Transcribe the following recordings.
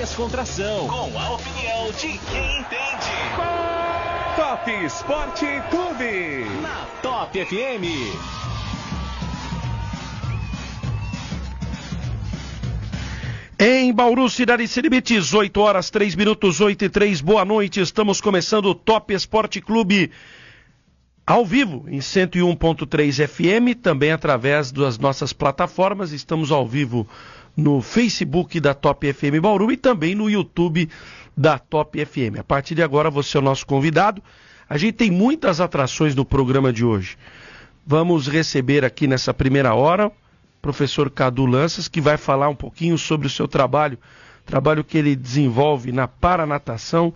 descontração, com a opinião de quem entende. Top Esporte Clube, na Top FM. Em Bauru, cidade sem limites, 8 horas, 3 minutos, 8 e 3, boa noite, estamos começando o Top Esporte Clube ao vivo, em 101.3 FM, também através das nossas plataformas, estamos ao vivo no Facebook da Top FM Bauru e também no YouTube da Top FM. A partir de agora você é o nosso convidado, a gente tem muitas atrações no programa de hoje. Vamos receber aqui nessa primeira hora professor Cadu Lanças, que vai falar um pouquinho sobre o seu trabalho que ele desenvolve na paranatação.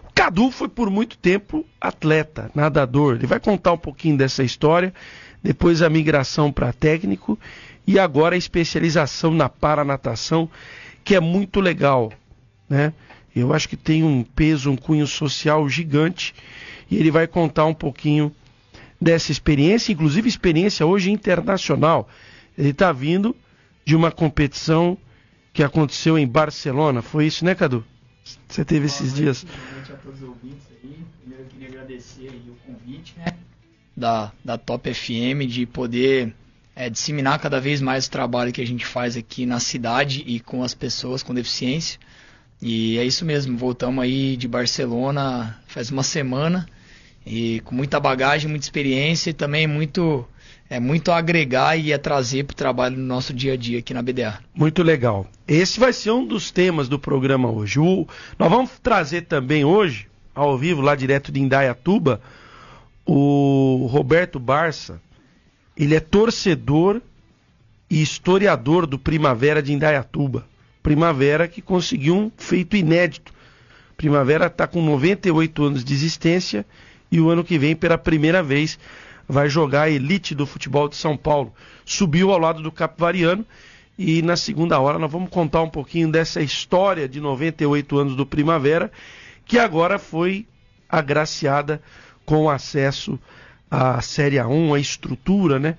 O Cadu foi por muito tempo atleta, nadador, ele vai contar um pouquinho dessa história, depois a migração para técnico e agora a especialização na paranatação, que é muito legal, né? Eu acho que tem um peso, um cunho social gigante, e ele vai contar um pouquinho dessa experiência, inclusive experiência hoje internacional. Ele está vindo de uma competição que aconteceu em Barcelona. Foi isso, né, Cadu? Você teve esses dias. Boa noite a todos os ouvintes aí. Primeiro eu queria agradecer aí o convite, né, da Top FM, de poder disseminar cada vez mais o trabalho que a gente faz aqui na cidade e com as pessoas com deficiência. E é isso mesmo, voltamos aí de Barcelona faz uma semana e com muita bagagem, muita experiência e também muito a agregar e a trazer para o trabalho no nosso dia a dia aqui na BDA. Muito legal. Esse vai ser um dos temas do programa hoje. Nós vamos trazer também hoje, ao vivo, lá direto de Indaiatuba, o Roberto Barça. Ele é torcedor e historiador do Primavera de Indaiatuba. Primavera que conseguiu um feito inédito. Primavera está com 98 anos de existência e o ano que vem, pela primeira vez, vai jogar a elite do futebol de São Paulo. Subiu ao lado do Capivariano e na segunda hora nós vamos contar um pouquinho dessa história de 98 anos do Primavera, que agora foi agraciada com acesso à Série A1, a estrutura, né?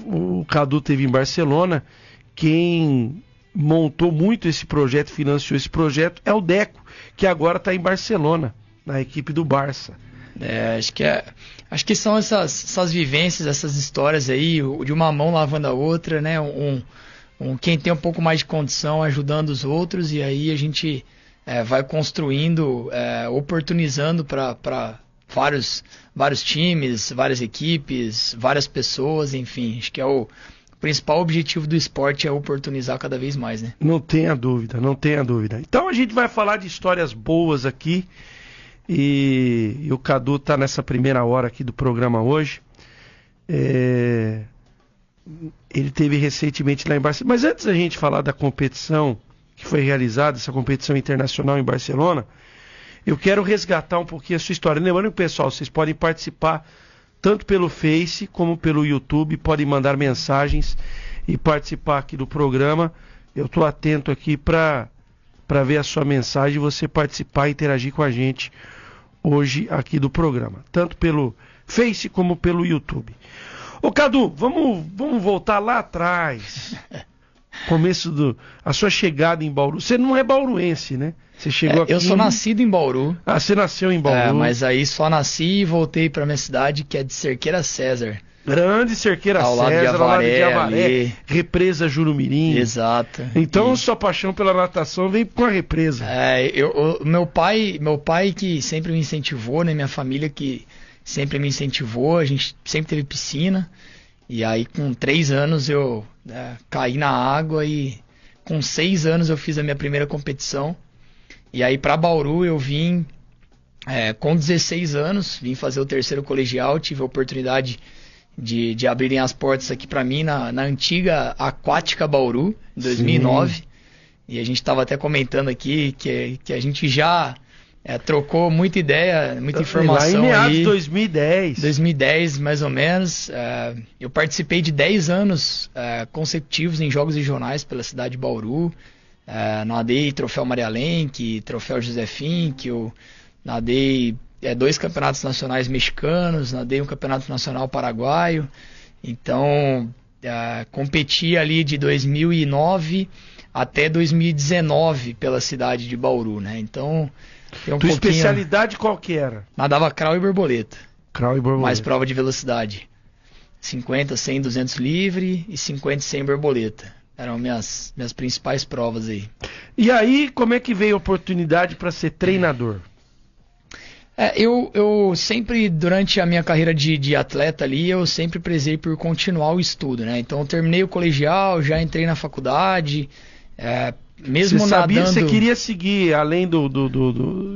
O Cadu teve em Barcelona, quem montou muito esse projeto, financiou esse projeto, é o Deco, que agora está em Barcelona, na equipe do Barça. Acho que são essas vivências, essas histórias aí, de uma mão lavando a outra, né? Quem tem um pouco mais de condição ajudando os outros, e aí a gente vai construindo, oportunizando para vários times, várias equipes, várias pessoas, enfim. Acho que o principal objetivo do esporte é oportunizar cada vez mais, né? Não tenha dúvida, não tenha dúvida. Então a gente vai falar de histórias boas aqui. E o Cadu está nessa primeira hora aqui do programa hoje. Ele teve recentemente lá em Barcelona. Mas antes da gente falar da competição que foi realizada, essa competição internacional em Barcelona, eu quero resgatar um pouquinho a sua história. Lembrando, pessoal, vocês podem participar tanto pelo Face como pelo YouTube, podem mandar mensagens e participar aqui do programa. Eu estou atento aqui para ver a sua mensagem e você participar e interagir com a gente hoje aqui do programa, tanto pelo Face como pelo YouTube. Ô Cadu, vamos voltar lá atrás, começo a sua chegada em Bauru. Você não é bauruense, né? Você chegou aqui... Eu sou nascido em Bauru. Ah, você nasceu em Bauru. Mas aí só nasci e voltei para minha cidade, que é de Cerqueira César. Grande Cerqueira ao César, lado ao lado de Avaré, ali. Represa Jurumirim. Exato. Então sua paixão pela natação vem com a represa. Meu pai que sempre me incentivou, né? Minha família que sempre me incentivou, a gente sempre teve piscina. E aí com 3 anos eu caí na água e com 6 anos eu fiz a minha primeira competição. E aí para Bauru eu vim com 16 anos, vim fazer o terceiro colegial, tive a oportunidade de abrirem as portas aqui para mim na antiga Aquática Bauru, em 2009. Sim. E a gente estava até comentando aqui que a gente já trocou muita ideia, muita informação. Lá em meados de 2010. 2010, mais ou menos. Eu participei de 10 anos consecutivos em jogos regionais pela cidade de Bauru. Nadei Troféu Maria Lenk, Troféu José Fink, eu nadei 2 campeonatos nacionais mexicanos, nadei um campeonato nacional paraguaio. Então, competi ali de 2009 até 2019 pela cidade de Bauru, né? Então, Tua especialidade qual que era? Nadava crawl e borboleta. Crawl e borboleta. Mais prova de velocidade. 50, 100, 200 livre e 50 e 100 borboleta. Eram minhas principais provas aí. E aí, como é que veio a oportunidade para ser treinador? Eu sempre, durante a minha carreira de atleta ali, eu sempre prezei por continuar o estudo, né? Então eu terminei o colegial, já entrei na faculdade, mesmo você sabia, nadando... Você queria seguir, além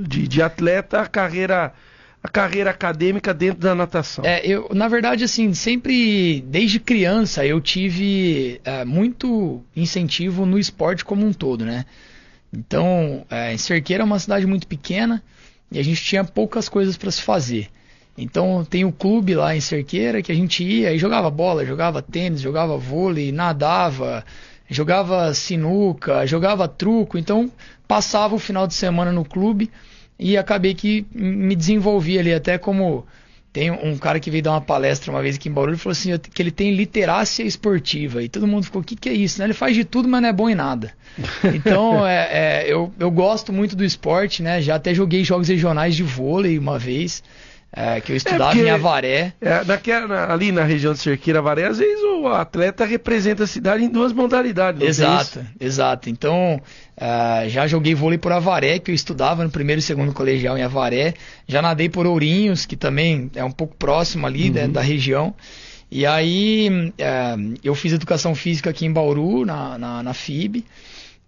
de atleta, a carreira acadêmica dentro da natação? Na verdade, assim, sempre, desde criança, eu tive muito incentivo no esporte como um todo, né? Então, em Cerqueira é uma cidade muito pequena, e a gente tinha poucas coisas para se fazer. Então tem um clube lá em Cerqueira que a gente ia e jogava bola, jogava tênis, jogava vôlei, nadava, jogava sinuca, jogava truco. Então passava o final de semana no clube e acabei que me desenvolvi ali até como... Tem um cara que veio dar uma palestra uma vez aqui em Bauru e falou assim que ele tem literácia esportiva. E todo mundo ficou, o que é isso? Né? Ele faz de tudo, mas não é bom em nada. Então, eu gosto muito do esporte, né? Já até joguei jogos regionais de vôlei uma vez, que eu estudava em Avaré. Ali na região de Cerqueira, Avaré, às vezes o atleta representa a cidade em duas modalidades. Exato. Então, já joguei vôlei por Avaré, que eu estudava no primeiro e segundo colegial em Avaré. Já nadei por Ourinhos, que também é um pouco próximo ali, né, da região. E aí, eu fiz educação física aqui em Bauru, na FIB.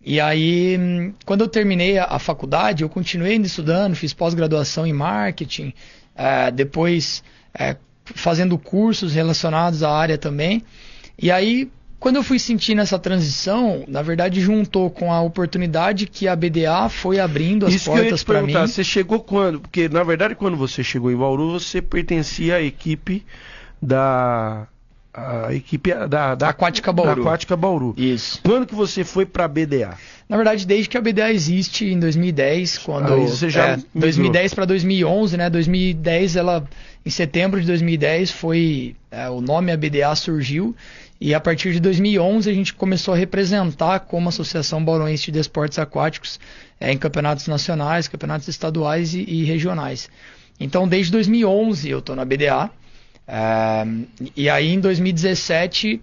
E aí, quando eu terminei a faculdade, eu continuei ainda estudando, fiz pós-graduação em marketing, depois fazendo cursos relacionados à área também. E aí, quando eu fui sentindo essa transição, na verdade juntou com a oportunidade que a BDA foi abrindo as portas para mim. Você chegou quando? Porque, na verdade, quando você chegou em Bauru, você pertencia à equipe da Aquática Bauru. Da Aquática Bauru. Isso. Quando que você foi para a BDA? Na verdade, desde que a BDA existe, em 2010, quando... você já 2010 para 2011, né? 2010, em setembro de 2010, o nome ABDA surgiu, e a partir de 2011 a gente começou a representar como Associação Bauruense de Desportos Aquáticos em campeonatos nacionais, campeonatos estaduais e regionais. Então, desde 2011 eu estou na BDA. E aí em 2017,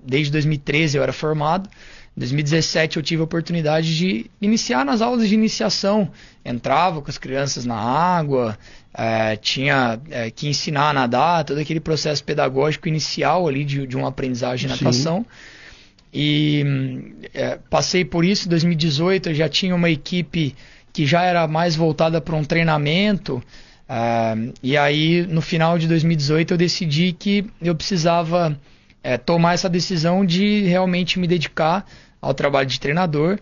desde 2013 eu era formado. Em 2017 eu tive a oportunidade de iniciar nas aulas de iniciação. Entrava com as crianças na água, tinha que ensinar a nadar, todo aquele processo pedagógico inicial ali de uma aprendizagem de natação. Sim. E passei por isso. Em 2018 eu já tinha uma equipe que já era mais voltada para um treinamento. E aí no final de 2018 eu decidi que eu precisava tomar essa decisão de realmente me dedicar ao trabalho de treinador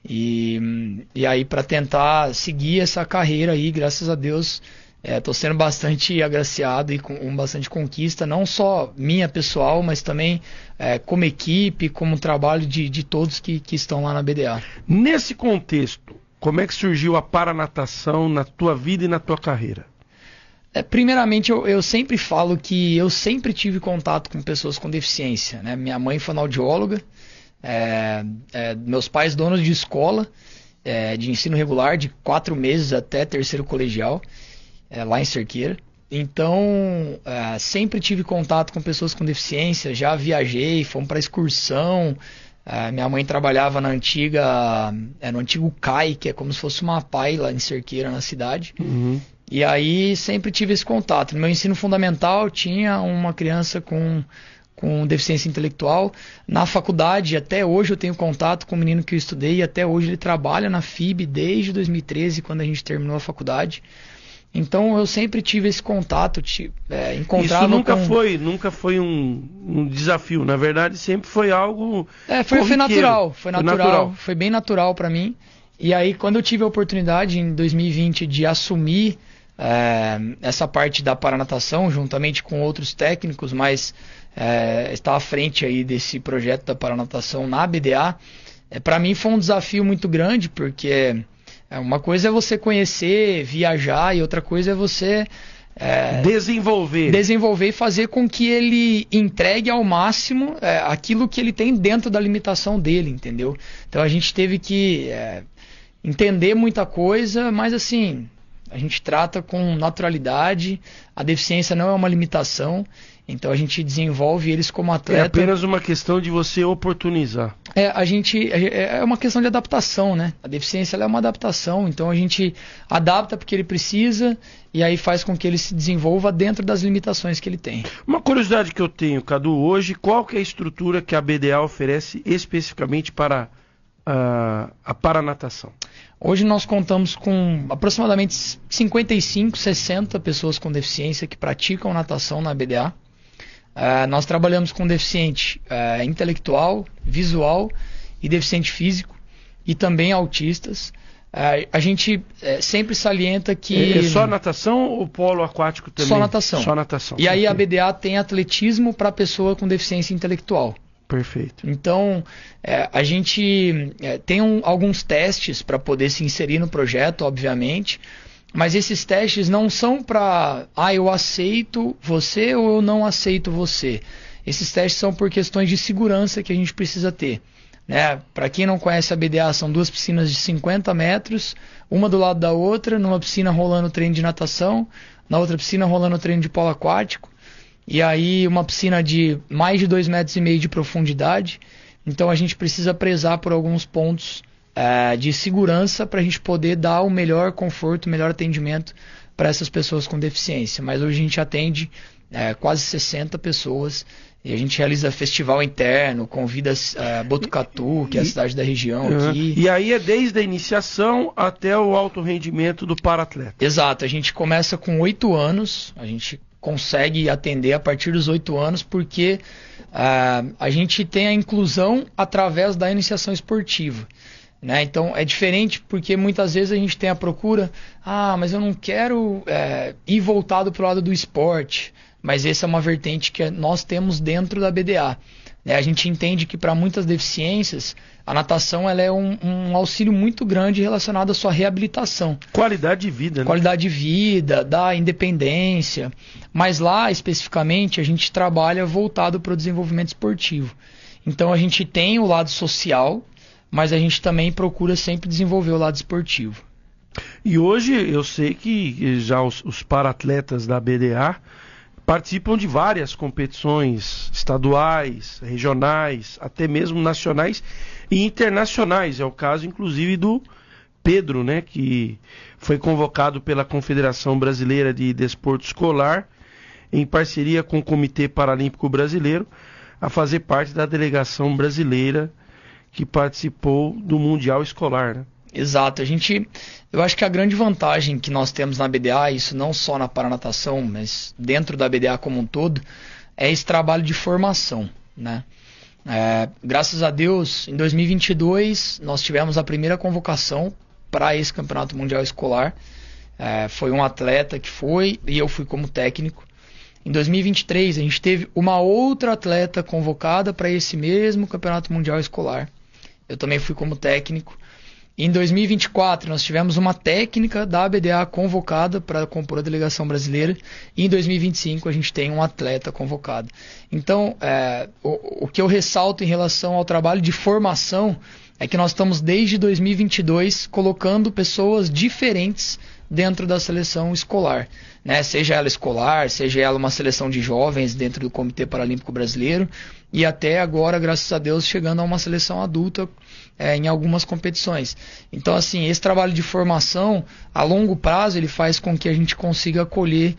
e aí para tentar seguir essa carreira aí, graças a Deus estou sendo bastante agraciado e com bastante conquista, não só minha pessoal, mas também como equipe, como trabalho de todos que estão lá na BDA. Nesse contexto, como é que surgiu a paranatação na tua vida e na tua carreira? Primeiramente, eu sempre falo que eu sempre tive contato com pessoas com deficiência, né? Minha mãe fonoaudióloga, meus pais donos de escola de ensino regular de 4 meses até terceiro colegial, lá em Cerqueira. Então, sempre tive contato com pessoas com deficiência, já viajei, fomos para excursão. Minha mãe trabalhava no antigo CAI, que é como se fosse uma PAI lá em Cerqueira, na cidade. Uhum. E aí sempre tive esse contato. No meu ensino fundamental tinha uma criança com deficiência intelectual. Na faculdade, até hoje eu tenho contato com um menino que eu estudei e até hoje ele trabalha na FIB desde 2013, quando a gente terminou a faculdade. Então eu sempre tive esse contato, encontrava. Isso nunca foi um desafio, na verdade sempre foi algo foi natural, foi bem natural para mim. E aí quando eu tive a oportunidade em 2020 de assumir essa parte da paranatação, juntamente com outros técnicos, mas está à frente aí desse projeto da paranatação na BDA, para mim foi um desafio muito grande, porque uma coisa é você conhecer, viajar, e outra coisa é você desenvolver e fazer com que ele entregue ao máximo aquilo que ele tem dentro da limitação dele, entendeu? Então a gente teve que entender muita coisa, mas assim, a gente trata com naturalidade, a deficiência não é uma limitação, então a gente desenvolve eles como atleta. É apenas uma questão de você oportunizar. É uma questão de adaptação, né? A deficiência ela é uma adaptação, então a gente adapta porque ele precisa e aí faz com que ele se desenvolva dentro das limitações que ele tem. Uma curiosidade que eu tenho, Cadu, hoje, qual que é a estrutura que a BDA oferece especificamente para a paranatação? Hoje nós contamos com aproximadamente 55, 60 pessoas com deficiência que praticam natação na BDA. Nós trabalhamos com deficiente intelectual, visual e deficiente físico e também autistas. A gente sempre salienta que... É só natação ou polo aquático também? Só natação. Só natação. E aí a BDA tem atletismo para pessoa com deficiência intelectual. Perfeito. Então, a gente tem alguns testes para poder se inserir no projeto, obviamente, mas esses testes não são para, eu aceito você ou eu não aceito você. Esses testes são por questões de segurança que a gente precisa ter. Né? Para quem não conhece a BDA, são 2 piscinas de 50 metros, uma do lado da outra, numa piscina rolando treino de natação, na outra piscina rolando treino de polo aquático. E aí uma piscina de mais de 2,5 metros de profundidade. Então a gente precisa prezar por alguns pontos de segurança para a gente poder dar o melhor conforto, o melhor atendimento para essas pessoas com deficiência. Mas hoje a gente atende quase 60 pessoas e a gente realiza festival interno, convida Botucatu, que é a cidade da região aqui. E aí é desde a iniciação até o alto rendimento do para-atleta. Exato, a gente começa com 8 anos, a gente consegue atender a partir dos 8 anos, porque a gente tem a inclusão através da iniciação esportiva. Né? Então é diferente porque muitas vezes a gente tem a procura, mas eu não quero ir voltado para o lado do esporte, mas essa é uma vertente que nós temos dentro da BDA. Né? A gente entende que para muitas deficiências a natação ela é um auxílio muito grande relacionado à sua reabilitação. Qualidade de vida, né? Qualidade de vida, da independência. Mas lá, especificamente, a gente trabalha voltado para o desenvolvimento esportivo. Então a gente tem o lado social, mas a gente também procura sempre desenvolver o lado esportivo. E hoje eu sei que já os para-atletas da BDA participam de várias competições estaduais, regionais, até mesmo nacionais e internacionais. É o caso, inclusive, do Pedro, né, que foi convocado pela Confederação Brasileira de Desporto Escolar, em parceria com o Comitê Paralímpico Brasileiro, a fazer parte da delegação brasileira que participou do Mundial Escolar, né? Exato, eu acho que a grande vantagem que nós temos na BDA, isso não só na paranatação, mas dentro da BDA como um todo, é esse trabalho de formação, né? Graças a Deus, em 2022, nós tivemos a primeira convocação para esse Campeonato Mundial Escolar. Foi um atleta que foi, e eu fui como técnico. Em 2023, a gente teve uma outra atleta convocada para esse mesmo Campeonato Mundial Escolar. Eu também fui como técnico. Em 2024, nós tivemos uma técnica da BDA convocada para compor a delegação brasileira. E em 2025, a gente tem um atleta convocado. Então, o que eu ressalto em relação ao trabalho de formação é que nós estamos, desde 2022, colocando pessoas diferentes dentro da seleção escolar, né? Seja ela escolar, seja ela uma seleção de jovens dentro do Comitê Paralímpico Brasileiro e até agora, graças a Deus, chegando a uma seleção adulta em algumas competições. Então, assim, esse trabalho de formação a longo prazo ele faz com que a gente consiga colher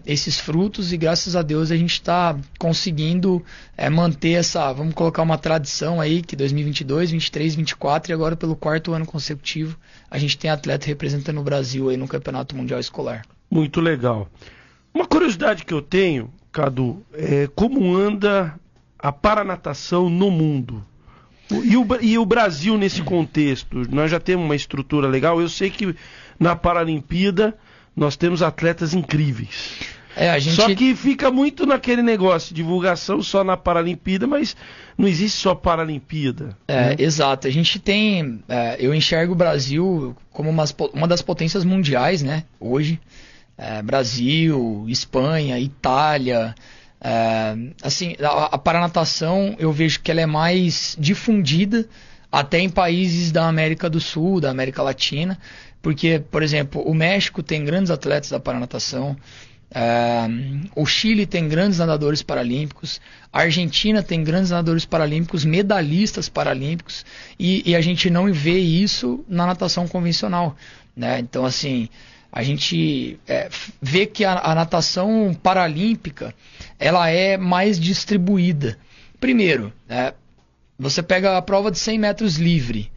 esses frutos e graças a Deus a gente está conseguindo manter essa, vamos colocar uma tradição aí que 2022, 23, 24 e agora pelo 4º ano consecutivo a gente tem atleta representando o Brasil aí no Campeonato Mundial Escolar. Muito legal. Uma curiosidade que eu tenho, Cadu, é como anda a paranatação no mundo? E o Brasil nesse contexto? Nós já temos uma estrutura legal. Eu sei que na Paralimpíada nós temos atletas incríveis. Só que fica muito naquele negócio, divulgação só na Paralimpíada, mas não existe só Paralimpíada. Né? Exato. A gente tem... eu enxergo o Brasil como uma das potências mundiais, né? Hoje. Brasil, Espanha, Itália. Assim, a paranatação eu vejo que ela é mais difundida até em países da América do Sul, da América Latina, porque, por exemplo, o México tem grandes atletas da paranatação, o Chile tem grandes nadadores paralímpicos, a Argentina tem grandes nadadores paralímpicos, medalhistas paralímpicos, e a gente não vê isso na natação convencional, né? Então, assim, a gente vê que a natação paralímpica ela é mais distribuída. Primeiro, você pega a prova de 100 metros livre.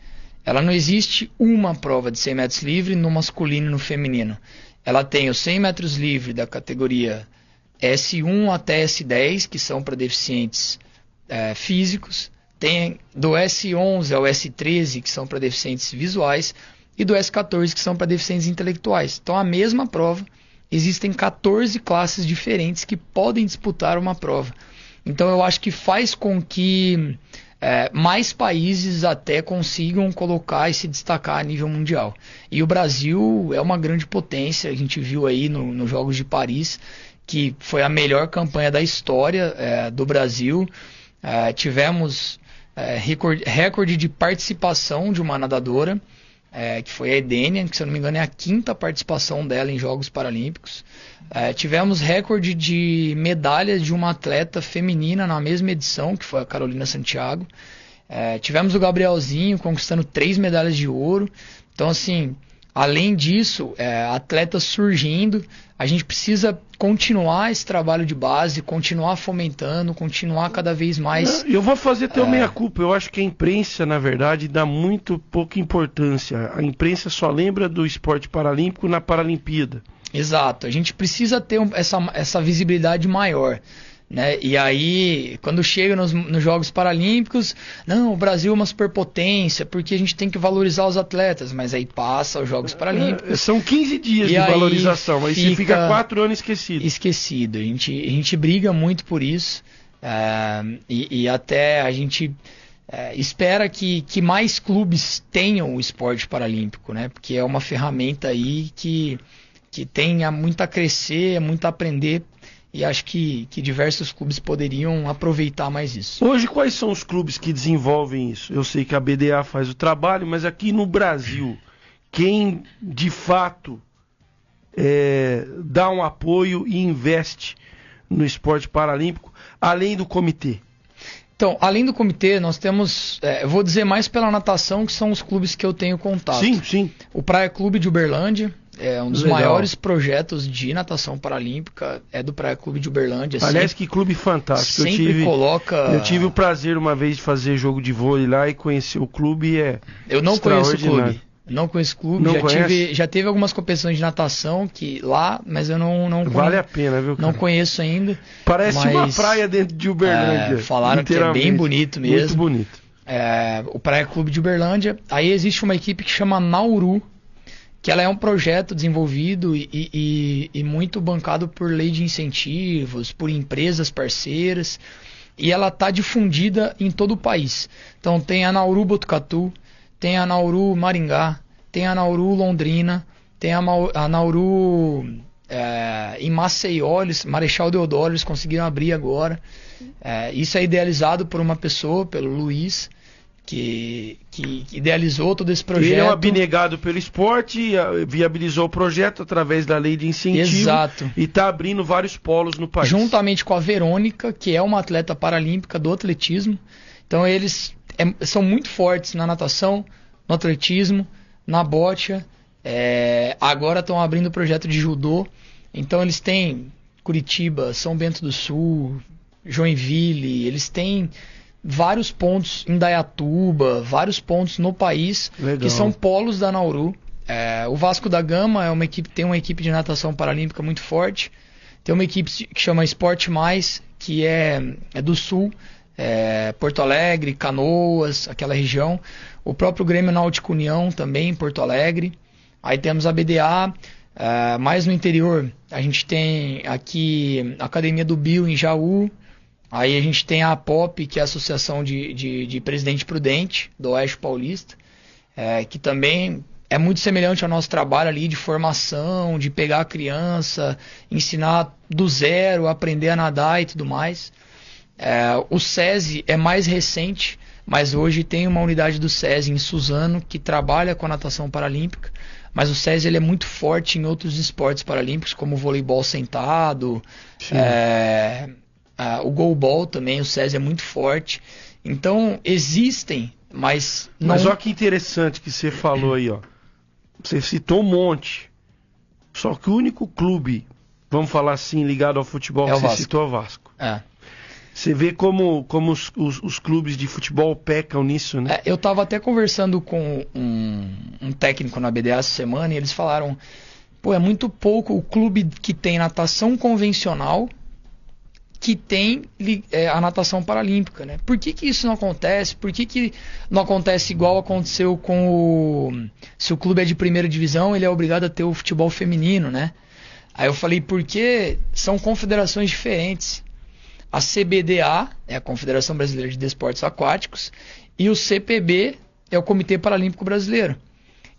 Ela não existe uma prova de 100 metros livre no masculino e no feminino. Ela tem os 100 metros livre da categoria S1 até S10, que são para deficientes físicos. Tem do S11 ao S13, que são para deficientes visuais. E do S14, que são para deficientes intelectuais. Então, a mesma prova, existem 14 classes diferentes que podem disputar uma prova. Então, eu acho que faz com que mais países até consigam colocar e se destacar a nível mundial. E o Brasil é uma grande potência. A gente viu aí nos Jogos de Paris, que foi a melhor campanha da história do Brasil. Tivemos recorde de participação de uma nadadora, que foi a Edênia, que se eu não me engano é a 5ª participação dela em Jogos Paralímpicos. Tivemos recorde de medalhas de uma atleta feminina na mesma edição, que foi a Carolina Santiago. Tivemos o Gabrielzinho conquistando 3 medalhas de ouro. Então, assim, além disso, atletas surgindo. A gente precisa continuar esse trabalho de base, continuar fomentando, continuar cada vez mais... Eu vou fazer teu meia-culpa. Eu acho que a imprensa, na verdade, dá muito pouca importância. A imprensa só lembra do esporte paralímpico na Paralimpíada. Exato. A gente precisa ter essa visibilidade maior, né? E aí, quando chega nos Jogos Paralímpicos, não, o Brasil é uma superpotência, porque a gente tem que valorizar os atletas, mas aí passa os Jogos Paralímpicos. São 15 dias de valorização, aí você fica 4 anos esquecido. Esquecido. A gente briga muito por isso, e até a gente espera que mais clubes tenham o esporte paralímpico, né? Porque é uma ferramenta aí que tem muito a crescer, muito a aprender. E acho que diversos clubes poderiam aproveitar mais isso. Hoje, quais são os clubes que desenvolvem isso? Eu sei que a BDA faz o trabalho, mas aqui no Brasil, quem de fato dá um apoio e investe no esporte paralímpico, além do comitê? Então, além do comitê, nós temos, eu vou dizer mais pela natação, que são os clubes que eu tenho contato. Sim. O Praia Clube de Uberlândia. É um dos maiores projetos de natação paralímpica, é do Praia Clube de Uberlândia. Aliás, que clube fantástico. Eu tive o prazer uma vez de fazer jogo de vôlei lá e conhecer o clube. Eu não conheço o clube. Não conheço o clube. Já teve algumas competições de natação lá, mas eu não conheço. Vale a pena, viu, cara? Não conheço ainda. Parece uma praia dentro de Uberlândia. Falaram que é bem bonito mesmo. Muito bonito. O Praia Clube de Uberlândia. Aí existe uma equipe que chama Nauru, que ela é um projeto desenvolvido e muito bancado por lei de incentivos, por empresas parceiras, e ela está difundida em todo o país. Então tem a Nauru Botucatu, tem a Nauru Maringá, tem a Nauru Londrina, tem a Nauru em Maceió, Marechal Deodoro, eles conseguiram abrir agora. Isso é idealizado por uma pessoa, pelo Luiz, que idealizou todo esse projeto. Ele é um abnegado pelo esporte, viabilizou o projeto através da lei de incentivo. Exato. E está abrindo vários polos no país. Juntamente com a Verônica, que é uma atleta paralímpica do atletismo. Então eles são muito fortes na natação, no atletismo, na bocha. Agora estão abrindo o projeto de judô. Então eles têm Curitiba, São Bento do Sul, Joinville, eles têm vários pontos em Dayatuba, vários pontos no país. Legal. Que são polos da Nauru. O Vasco da Gama tem uma equipe de natação paralímpica muito forte. Tem uma equipe que chama Esporte Mais, que é do Sul, Porto Alegre, Canoas, aquela região. O próprio Grêmio Náutico União também em Porto Alegre. Aí temos a BDA. Mais no interior, a gente tem aqui a Academia do Bio em Jaú. Aí a gente tem a APOP, que é a Associação de Presidente Prudente, do Oeste Paulista, que também é muito semelhante ao nosso trabalho ali de formação, de pegar a criança, ensinar do zero, aprender a nadar e tudo mais. O SESI é mais recente, mas hoje tem uma unidade do SESI em Suzano que trabalha com a natação paralímpica, mas o SESI ele é muito forte em outros esportes paralímpicos, como o voleibol sentado, o goalball também, o SESI é muito forte. Então, existem, mas não... Mas olha que interessante que você falou aí, ó. Você citou um monte. Só que o único clube, vamos falar assim, ligado ao futebol, que você citou é o Vasco. Você vê como os clubes de futebol pecam nisso, né? Eu estava até conversando com um técnico na BDA essa semana e eles falaram, é muito pouco o clube que tem natação convencional que tem a natação paralímpica, né? Por que isso não acontece? Por que não acontece igual aconteceu com se o clube é de primeira divisão, ele é obrigado a ter o futebol feminino, né? Aí eu falei, porque são confederações diferentes. A CBDA é a Confederação Brasileira de Desportos Aquáticos e o CPB é o Comitê Paralímpico Brasileiro.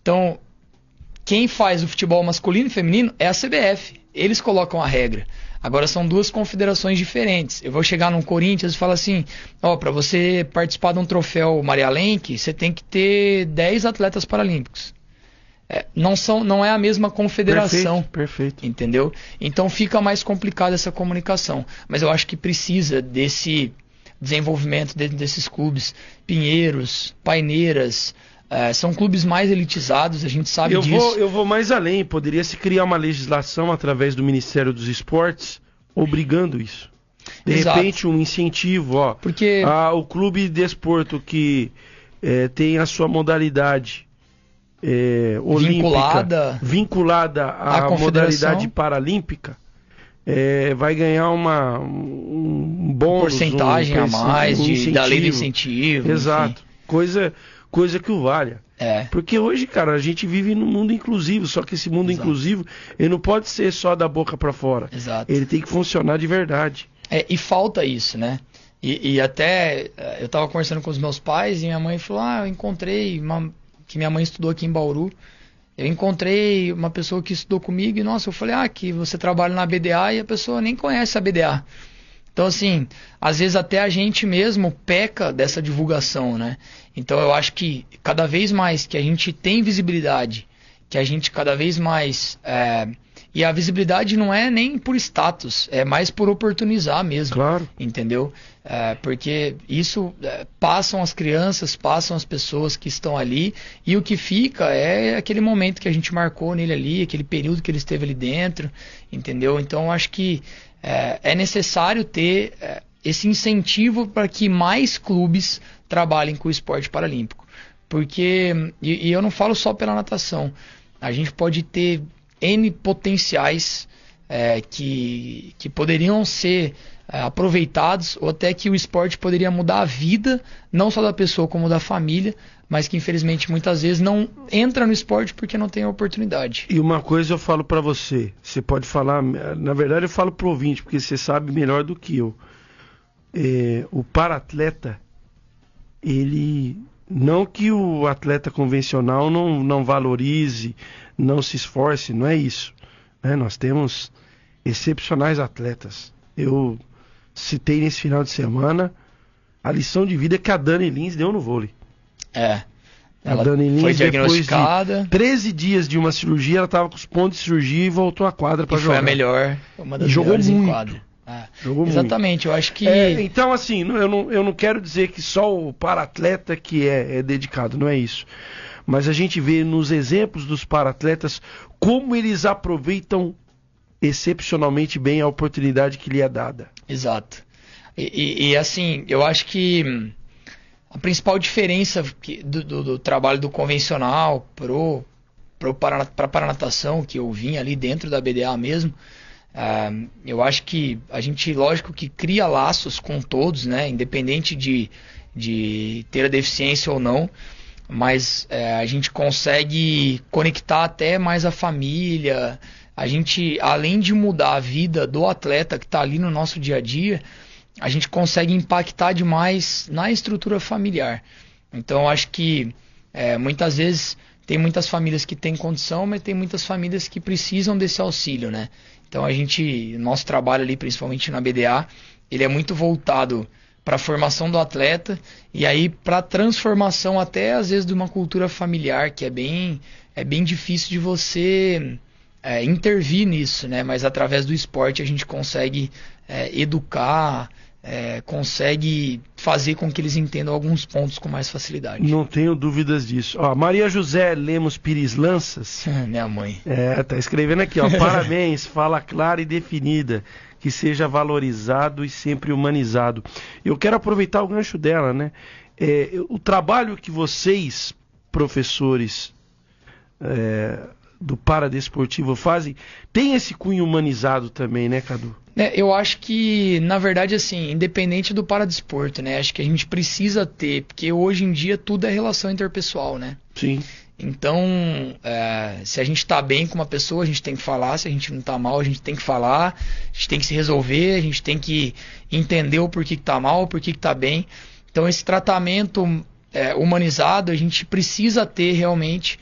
Então, quem faz o futebol masculino e feminino é a CBF. Eles colocam a regra. Agora são duas confederações diferentes. Eu vou chegar num Corinthians e falar assim, para você participar de um troféu Maria Lenk, você tem que ter 10 atletas paralímpicos. Não é a mesma confederação. Perfeito. Entendeu? Então fica mais complicada essa comunicação. Mas eu acho que precisa desse desenvolvimento dentro desses clubes. Pinheiros, Paineiras, são clubes mais elitizados, a gente sabe disso. Eu vou mais além. Poderia se criar uma legislação através do Ministério dos Esportes obrigando isso. De repente um incentivo. Porque o clube de desporto que tem a sua modalidade olímpica, vinculada à modalidade paralímpica, vai ganhar um bônus, porcentagem a mais da lei de incentivo. Exato. Coisa que o valha. Porque hoje, cara, a gente vive num mundo inclusivo, só que esse mundo inclusivo, ele não pode ser só da boca para fora. Exato. Ele tem que funcionar de verdade. E falta isso, né? E até eu estava conversando com os meus pais e minha mãe falou, eu encontrei que minha mãe estudou aqui em Bauru. Eu encontrei uma pessoa que estudou comigo e, eu falei, que você trabalha na BDA e a pessoa nem conhece a BDA. Então, assim, às vezes até a gente mesmo peca dessa divulgação, né? Então, eu acho que cada vez mais que a gente tem visibilidade, que a gente cada vez mais... E a visibilidade não é nem por status, é mais por oportunizar mesmo. Claro. Entendeu? Porque isso passam as crianças, passam as pessoas que estão ali, e o que fica é aquele momento que a gente marcou nele ali, aquele período que ele esteve ali dentro, entendeu? Então eu acho que é necessário ter esse incentivo para que mais clubes trabalhem com o esporte paralímpico. Porque, e eu não falo só pela natação, a gente pode ter N potenciais que poderiam ser aproveitados, ou até que o esporte poderia mudar a vida, não só da pessoa como da família, mas que infelizmente muitas vezes não entra no esporte porque não tem a oportunidade. E uma coisa eu falo para você pode falar, na verdade eu falo pro ouvinte, porque você sabe melhor do que eu. O para-atleta, ele... Não que o atleta convencional não valorize, não se esforce, não é isso. Nós temos excepcionais atletas. Eu citei nesse final de semana a lição de vida que a Dani Lins deu no vôlei. A Dani Lins, foi diagnosticada. Depois de 13 dias de uma cirurgia, ela estava com os pontos de cirurgia e voltou à quadra para jogar. Foi a melhor, uma das jogou melhores muito. em quadra. Exatamente, eu acho que... então, assim, eu não quero dizer que só o para-atleta que é dedicado, não é isso. Mas a gente vê nos exemplos dos para-atletas como eles aproveitam excepcionalmente bem a oportunidade que lhe é dada. Exato. E assim, eu acho que a principal diferença do trabalho do convencional para a paranatação, que eu vim ali dentro da BDA mesmo, eu acho que a gente, lógico que cria laços com todos, né, independente de ter a deficiência ou não, mas a gente consegue conectar até mais a família. A gente, além de mudar a vida do atleta que está ali no nosso dia a dia, a gente consegue impactar demais na estrutura familiar. Então, eu acho que muitas vezes tem muitas famílias que têm condição, mas tem muitas famílias que precisam desse auxílio, né? Então nosso trabalho ali, principalmente na BDA, ele é muito voltado para a formação do atleta e aí para a transformação até às vezes de uma cultura familiar, que é bem difícil de você intervir nisso, né? Mas através do esporte a gente consegue educar, consegue fazer com que eles entendam alguns pontos com mais facilidade. Não tenho dúvidas disso. Ó, Maria José Lemos Pires Lanças. Minha mãe. Tá escrevendo aqui, ó. Parabéns, fala clara e definida, que seja valorizado e sempre humanizado. Eu quero aproveitar o gancho dela, né? O trabalho que vocês, professores do paradesportivo, fazem, tem esse cunho humanizado também, né, Cadu? Eu acho que, na verdade, assim, independente do paradesporto, né? Acho que a gente precisa ter, porque hoje em dia tudo é relação interpessoal, né? Sim. Então, se a gente tá bem com uma pessoa, a gente tem que falar. Se a gente não tá mal, a gente tem que falar. A gente tem que se resolver, a gente tem que entender o porquê que tá mal, o porquê que tá bem. Então, esse tratamento humanizado, a gente precisa ter realmente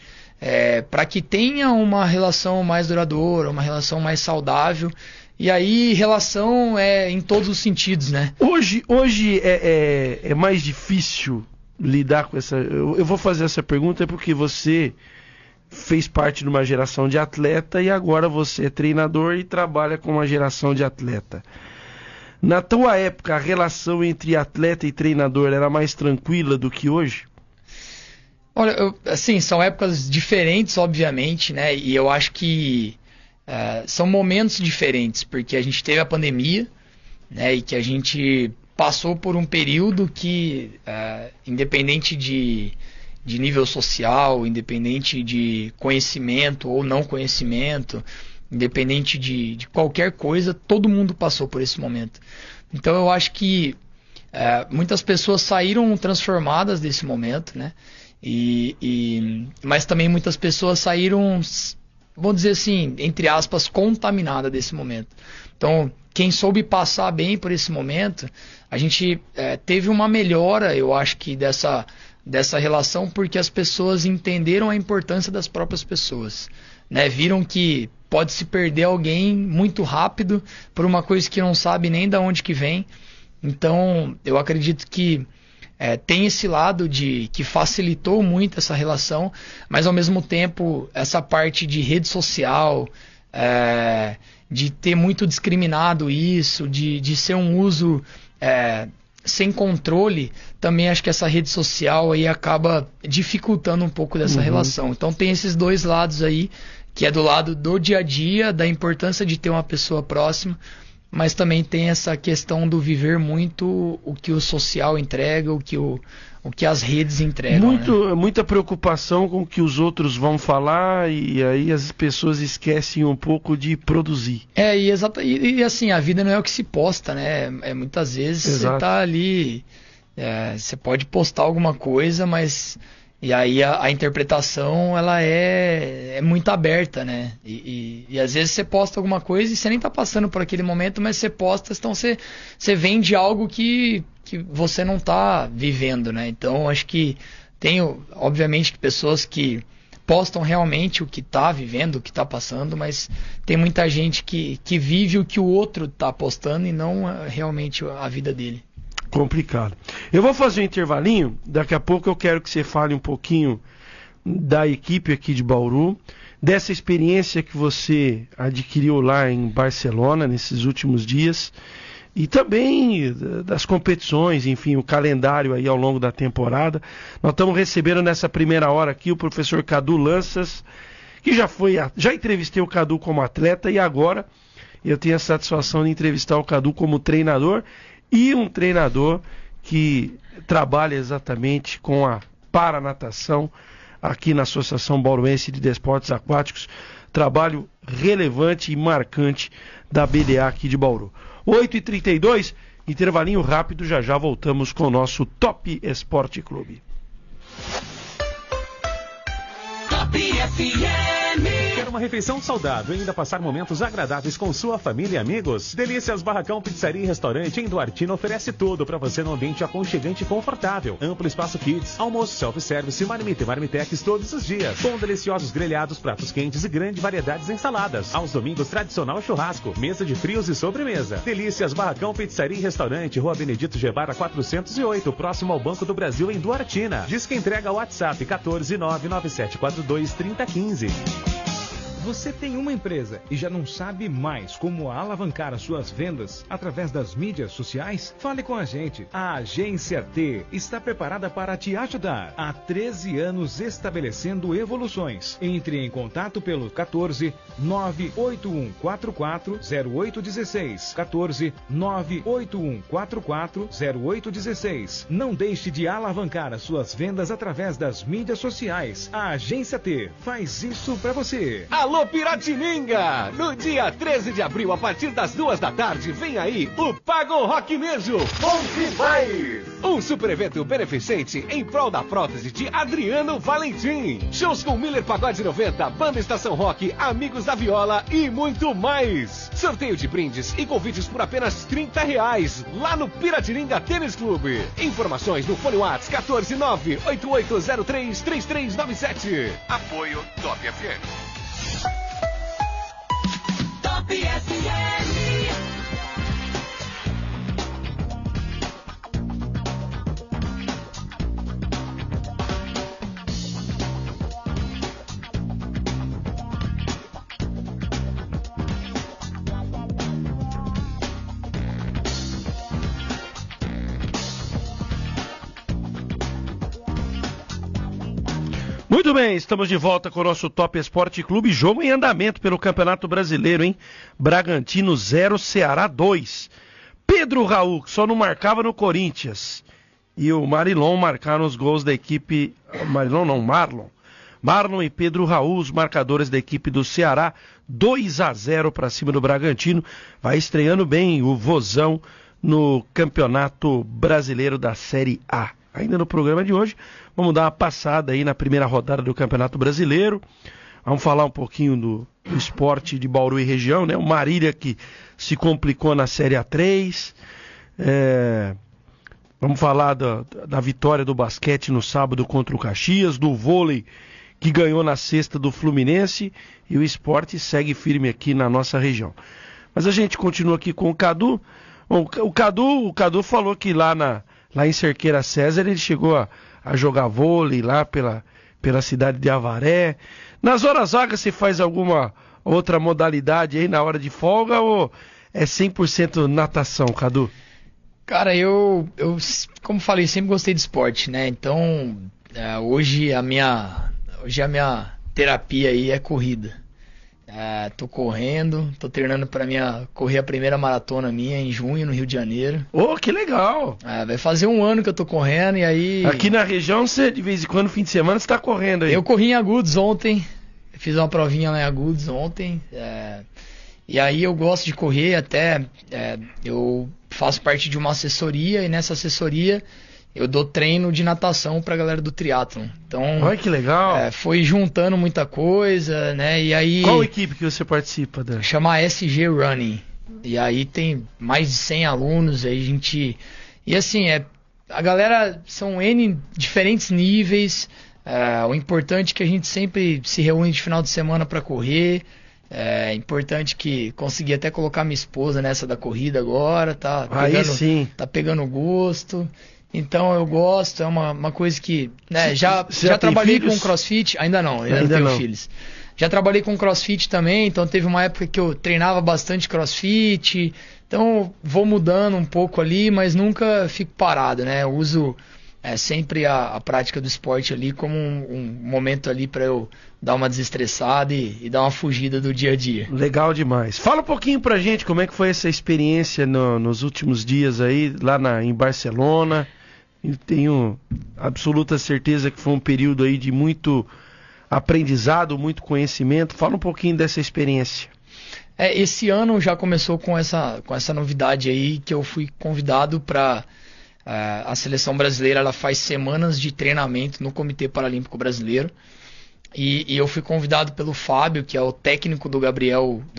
para que tenha uma relação mais duradoura, uma relação mais saudável. E aí, relação em todos os sentidos, né? Hoje é mais difícil lidar com essa... Eu vou fazer essa pergunta porque você fez parte de uma geração de atleta e agora você é treinador e trabalha com uma geração de atleta. Na tua época, a relação entre atleta e treinador era mais tranquila do que hoje? Olha, assim, são épocas diferentes, obviamente, né? E eu acho que são momentos diferentes, porque a gente teve a pandemia, né? E que a gente passou por um período que, independente de nível social, independente de conhecimento ou não conhecimento, independente de qualquer coisa, todo mundo passou por esse momento. Então eu acho que muitas pessoas saíram transformadas desse momento, né? Mas também muitas pessoas saíram, vamos dizer assim, entre aspas, contaminadas desse momento. Então, quem soube passar bem por esse momento, a gente teve uma melhora, eu acho que dessa relação, porque as pessoas entenderam a importância das próprias pessoas, né? Viram que pode se perder alguém muito rápido por uma coisa que não sabe nem de onde que vem. Então, eu acredito que tem esse lado que facilitou muito essa relação, mas ao mesmo tempo essa parte de rede social, de ter muito discriminado isso, de ser um uso sem controle, também acho que essa rede social aí acaba dificultando um pouco dessa relação. Então tem esses dois lados aí, que é do lado do dia a dia, da importância de ter uma pessoa próxima, mas também tem essa questão do viver muito o que o social entrega, o que as redes entregam. Muita preocupação com o que os outros vão falar, e aí as pessoas esquecem um pouco de produzir. E assim, a vida não é o que se posta, né? Muitas vezes Exato. Você tá ali, você pode postar alguma coisa, mas... E aí a interpretação, ela é muito aberta, né? E às vezes você posta alguma coisa e você nem tá passando por aquele momento, mas você posta, então você vende algo que você não tá vivendo, né? Então acho que tem, obviamente, pessoas que postam realmente o que tá vivendo, o que tá passando, mas tem muita gente que vive o que o outro tá postando e não realmente a vida dele. Complicado. Eu vou fazer um intervalinho, daqui a pouco eu quero que você fale um pouquinho da equipe aqui de Bauru, dessa experiência que você adquiriu lá em Barcelona nesses últimos dias, e também das competições, enfim, o calendário aí ao longo da temporada. Nós estamos recebendo nessa primeira hora aqui o professor Cadu Lanças, que já entrevistei o Cadu como atleta, e agora eu tenho a satisfação de entrevistar o Cadu como treinador, e um treinador que trabalha exatamente com a paranatação aqui na Associação Bauruense de Desportos Aquáticos, trabalho relevante e marcante da BDA aqui de Bauru. 8h32, intervalinho rápido, já voltamos com o nosso Top Esporte Clube. Top FM. Quer uma refeição saudável e ainda passar momentos agradáveis com sua família e amigos? Delícias Barracão Pizzaria e Restaurante em Duartina oferece tudo para você num ambiente aconchegante e confortável. Amplo espaço kids, almoço self-service, marmita e marmitex todos os dias. Com deliciosos grelhados, pratos quentes e grande variedade de ensaladas. Aos domingos, tradicional churrasco, mesa de frios e sobremesa. Delícias Barracão Pizzaria e Restaurante, Rua Benedito Gebara 408, próximo ao Banco do Brasil em Duartina. Diz que entrega ao WhatsApp 14997423015. Você tem uma empresa e já não sabe mais como alavancar as suas vendas através das mídias sociais? Fale com a gente. A Agência T está preparada para te ajudar. Há 13 anos estabelecendo evoluções. Entre em contato pelo 14 98144 0816. 14 98144 0816. Não deixe de alavancar as suas vendas através das mídias sociais. A Agência T faz isso para você. Alô Piratininga! No dia 13 de abril, a partir das 2 da tarde, vem aí o Pago Rock Nejo Bom Demais! Um super evento beneficente em prol da prótese de Adriano Valentim. Shows com Miller Pagode 90, Banda Estação Rock, Amigos da Viola e muito mais. Sorteio de brindes e convites por apenas R$30 lá no Piratininga Tênis Clube. Informações no Fone Whats 14988033397. Apoio Top FM. Top FM. Muito bem, estamos de volta com o nosso Top Esporte Clube, jogo em andamento pelo Campeonato Brasileiro, hein? Bragantino 0, Ceará 2. Pedro Raul, que só não marcava no Corinthians, e o Marilon marcaram os gols da equipe... Marlon e Pedro Raul, os marcadores da equipe do Ceará, 2-0 para cima do Bragantino. Vai estreando bem o Vozão no Campeonato Brasileiro da Série A. Ainda no programa de hoje, vamos dar uma passada aí na primeira rodada do Campeonato Brasileiro. Vamos falar um pouquinho do esporte de Bauru e região, né? O Marília que se complicou na Série A3. Vamos falar da vitória do basquete no sábado contra o Caxias, do vôlei que ganhou na sexta do Fluminense, e o esporte segue firme aqui na nossa região. Mas a gente continua aqui com o Cadu. Bom, o Cadu falou que lá em Cerqueira César ele chegou a jogar vôlei lá pela cidade de Avaré. Nas horas vagas você faz alguma outra modalidade aí na hora de folga ou é 100% natação, Cadu? Cara, eu como falei, sempre gostei de esporte, né? Então, hoje a minha terapia aí é corrida. Tô correndo, tô treinando pra correr a primeira maratona minha em junho no Rio de Janeiro. Oh, que legal! Vai fazer 1 ano que eu tô correndo e aí... Aqui na região, você de vez em quando, no fim de semana, você tá correndo aí. Eu corri em Agudos ontem, fiz uma provinha lá em Agudos ontem, e aí eu gosto de correr até, eu faço parte de uma assessoria e nessa assessoria eu dou treino de natação pra galera do triatlon. Então, olha que legal. Foi juntando muita coisa, né? E aí... Qual equipe que você participa, Dan? Chama SG Running. E aí tem mais de 100 alunos, aí a gente... E assim, a galera são N diferentes níveis. O importante é que a gente sempre se reúne de final de semana pra correr. É importante que consegui até colocar minha esposa nessa da corrida agora, tá pegando gosto. Então eu gosto, é uma coisa que... Né, já trabalhei com CrossFit, ainda não tenho filhos. Já trabalhei com CrossFit também, então teve uma época que eu treinava bastante CrossFit. Então vou mudando um pouco ali, mas nunca fico parado, né? Eu uso sempre a prática do esporte ali como um momento ali para eu dar uma desestressada e dar uma fugida do dia a dia. Legal demais. Fala um pouquinho pra gente como é que foi essa experiência nos últimos dias aí, lá em Barcelona. Eu tenho absoluta certeza que foi um período aí de muito aprendizado, muito conhecimento. Fala um pouquinho dessa experiência. Esse ano já começou com essa novidade aí, que eu fui convidado para... a seleção brasileira ela faz semanas de treinamento no Comitê Paralímpico Brasileiro. E eu fui convidado pelo Fábio, que é o técnico do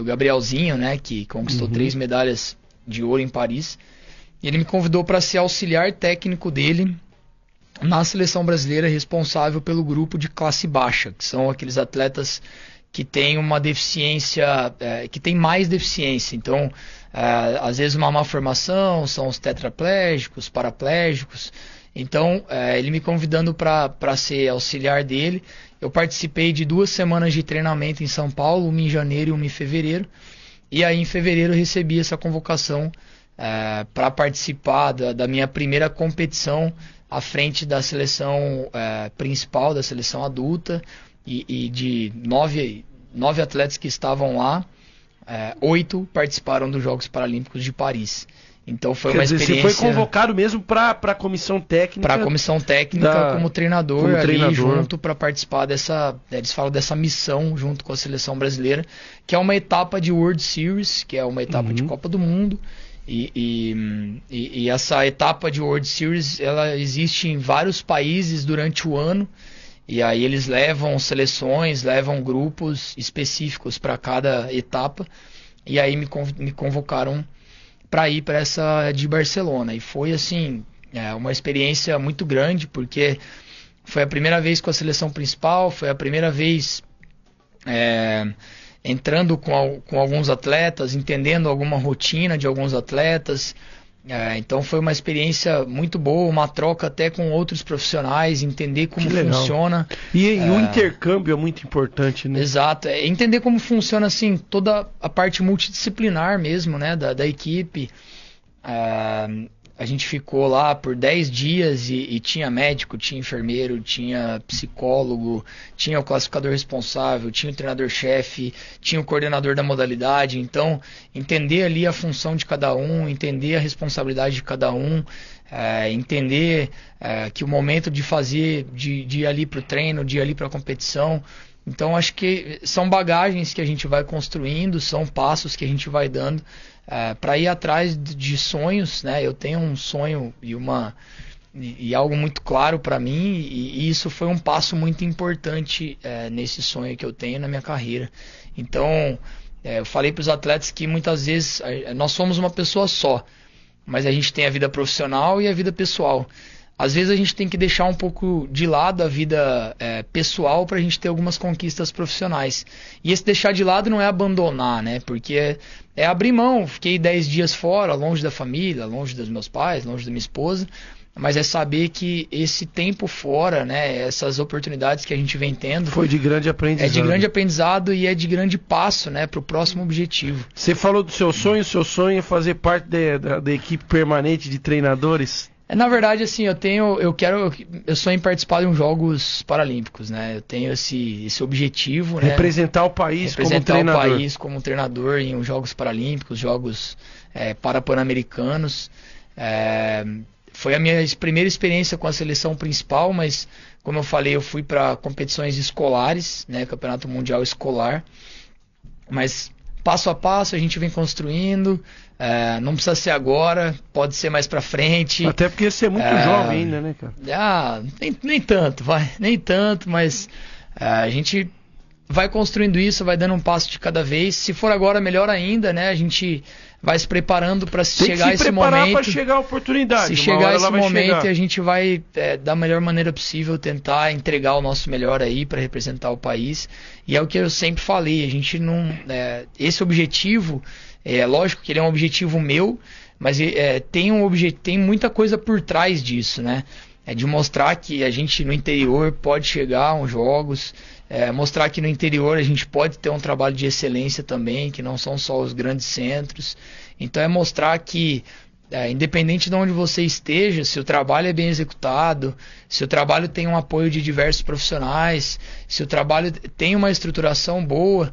Gabrielzinho, né, que conquistou 3 medalhas de ouro em Paris. E ele me convidou para ser auxiliar técnico dele na seleção brasileira, responsável pelo grupo de classe baixa, que são aqueles atletas que têm uma deficiência, que tem mais deficiência. Então, às vezes uma má formação, são os tetraplégicos, paraplégicos. Então, ele me convidando para ser auxiliar dele. Eu participei de 2 semanas de treinamento em São Paulo, uma em janeiro e uma em fevereiro. E aí, em fevereiro, eu recebi essa convocação para participar da minha primeira competição à frente da seleção principal, da seleção adulta. E de 9 atletas que estavam lá, 8 participaram dos Jogos Paralímpicos de Paris. Então foi uma experiência... Você foi convocado mesmo para a comissão técnica? Para a comissão técnica como treinador ali junto para participar dessa... Eles falam dessa missão junto com a seleção brasileira, que é uma etapa de World Series, que é uma etapa de Copa do Mundo. E essa etapa de World Series, ela existe em vários países durante o ano. E aí eles levam seleções, levam grupos específicos para cada etapa. E aí me convocaram para ir para essa de Barcelona. E foi assim, uma experiência muito grande, porque foi a primeira vez com a seleção principal, foi a primeira vez entrando com alguns atletas, entendendo alguma rotina de alguns atletas. Então foi uma experiência muito boa, uma troca até com outros profissionais, entender como funciona. E o intercâmbio é muito importante, né? Exato, entender como funciona assim, toda a parte multidisciplinar mesmo, né, da equipe. A gente ficou lá por 10 dias e tinha médico, tinha enfermeiro, tinha psicólogo, tinha o classificador responsável, tinha o treinador-chefe, tinha o coordenador da modalidade. Então, entender ali a função de cada um, entender a responsabilidade de cada um, entender que o momento de fazer, de ir ali para o treino, de ir ali para a competição. Então, acho que são bagagens que a gente vai construindo, são passos que a gente vai dando para ir atrás de sonhos, né? Eu tenho um sonho e algo muito claro para mim, e isso foi um passo muito importante nesse sonho que eu tenho na minha carreira. Então, eu falei para os atletas que muitas vezes nós somos uma pessoa só, mas a gente tem a vida profissional e a vida pessoal. Às vezes a gente tem que deixar um pouco de lado a vida pessoal para a gente ter algumas conquistas profissionais. E esse deixar de lado não é abandonar, né? Porque é abrir mão. Fiquei 10 dias fora, longe da família, longe dos meus pais, longe da minha esposa. Mas é saber que esse tempo fora, né? Essas oportunidades que a gente vem tendo... Foi de grande aprendizado. É de grande aprendizado e é de grande passo, né? Para o próximo objetivo. Você falou do seu sonho é fazer parte da equipe permanente de treinadores... Na verdade, assim, eu sonho em participar de uns Jogos Paralímpicos, né? Eu tenho esse objetivo, né? Representar o país como treinador. Representar o país como treinador em uns Jogos Paralímpicos, Jogos Parapan-Americanos. Foi a minha primeira experiência com a seleção principal, mas, como eu falei, eu fui para competições escolares, né? Campeonato Mundial Escolar. Mas, passo a passo, a gente vem construindo... não precisa ser agora, pode ser mais pra frente. Até porque você é muito jovem ainda, né, cara? Nem tanto, mas a gente vai construindo isso, vai dando um passo de cada vez. Se for agora, melhor ainda, né? A gente vai se preparando para chegar esse momento. Para chegar a oportunidade. Se chegar esse momento, a gente vai da melhor maneira possível tentar entregar o nosso melhor aí para representar o país. E é o que eu sempre falei, a gente não esse objetivo lógico que ele é um objetivo meu, mas tem muita coisa por trás disso, né? De mostrar que a gente no interior pode chegar a uns jogos, mostrar que no interior a gente pode ter um trabalho de excelência também, que não são só os grandes centros. Então é mostrar que, independente de onde você esteja, se o trabalho é bem executado, se o trabalho tem um apoio de diversos profissionais, se o trabalho tem uma estruturação boa,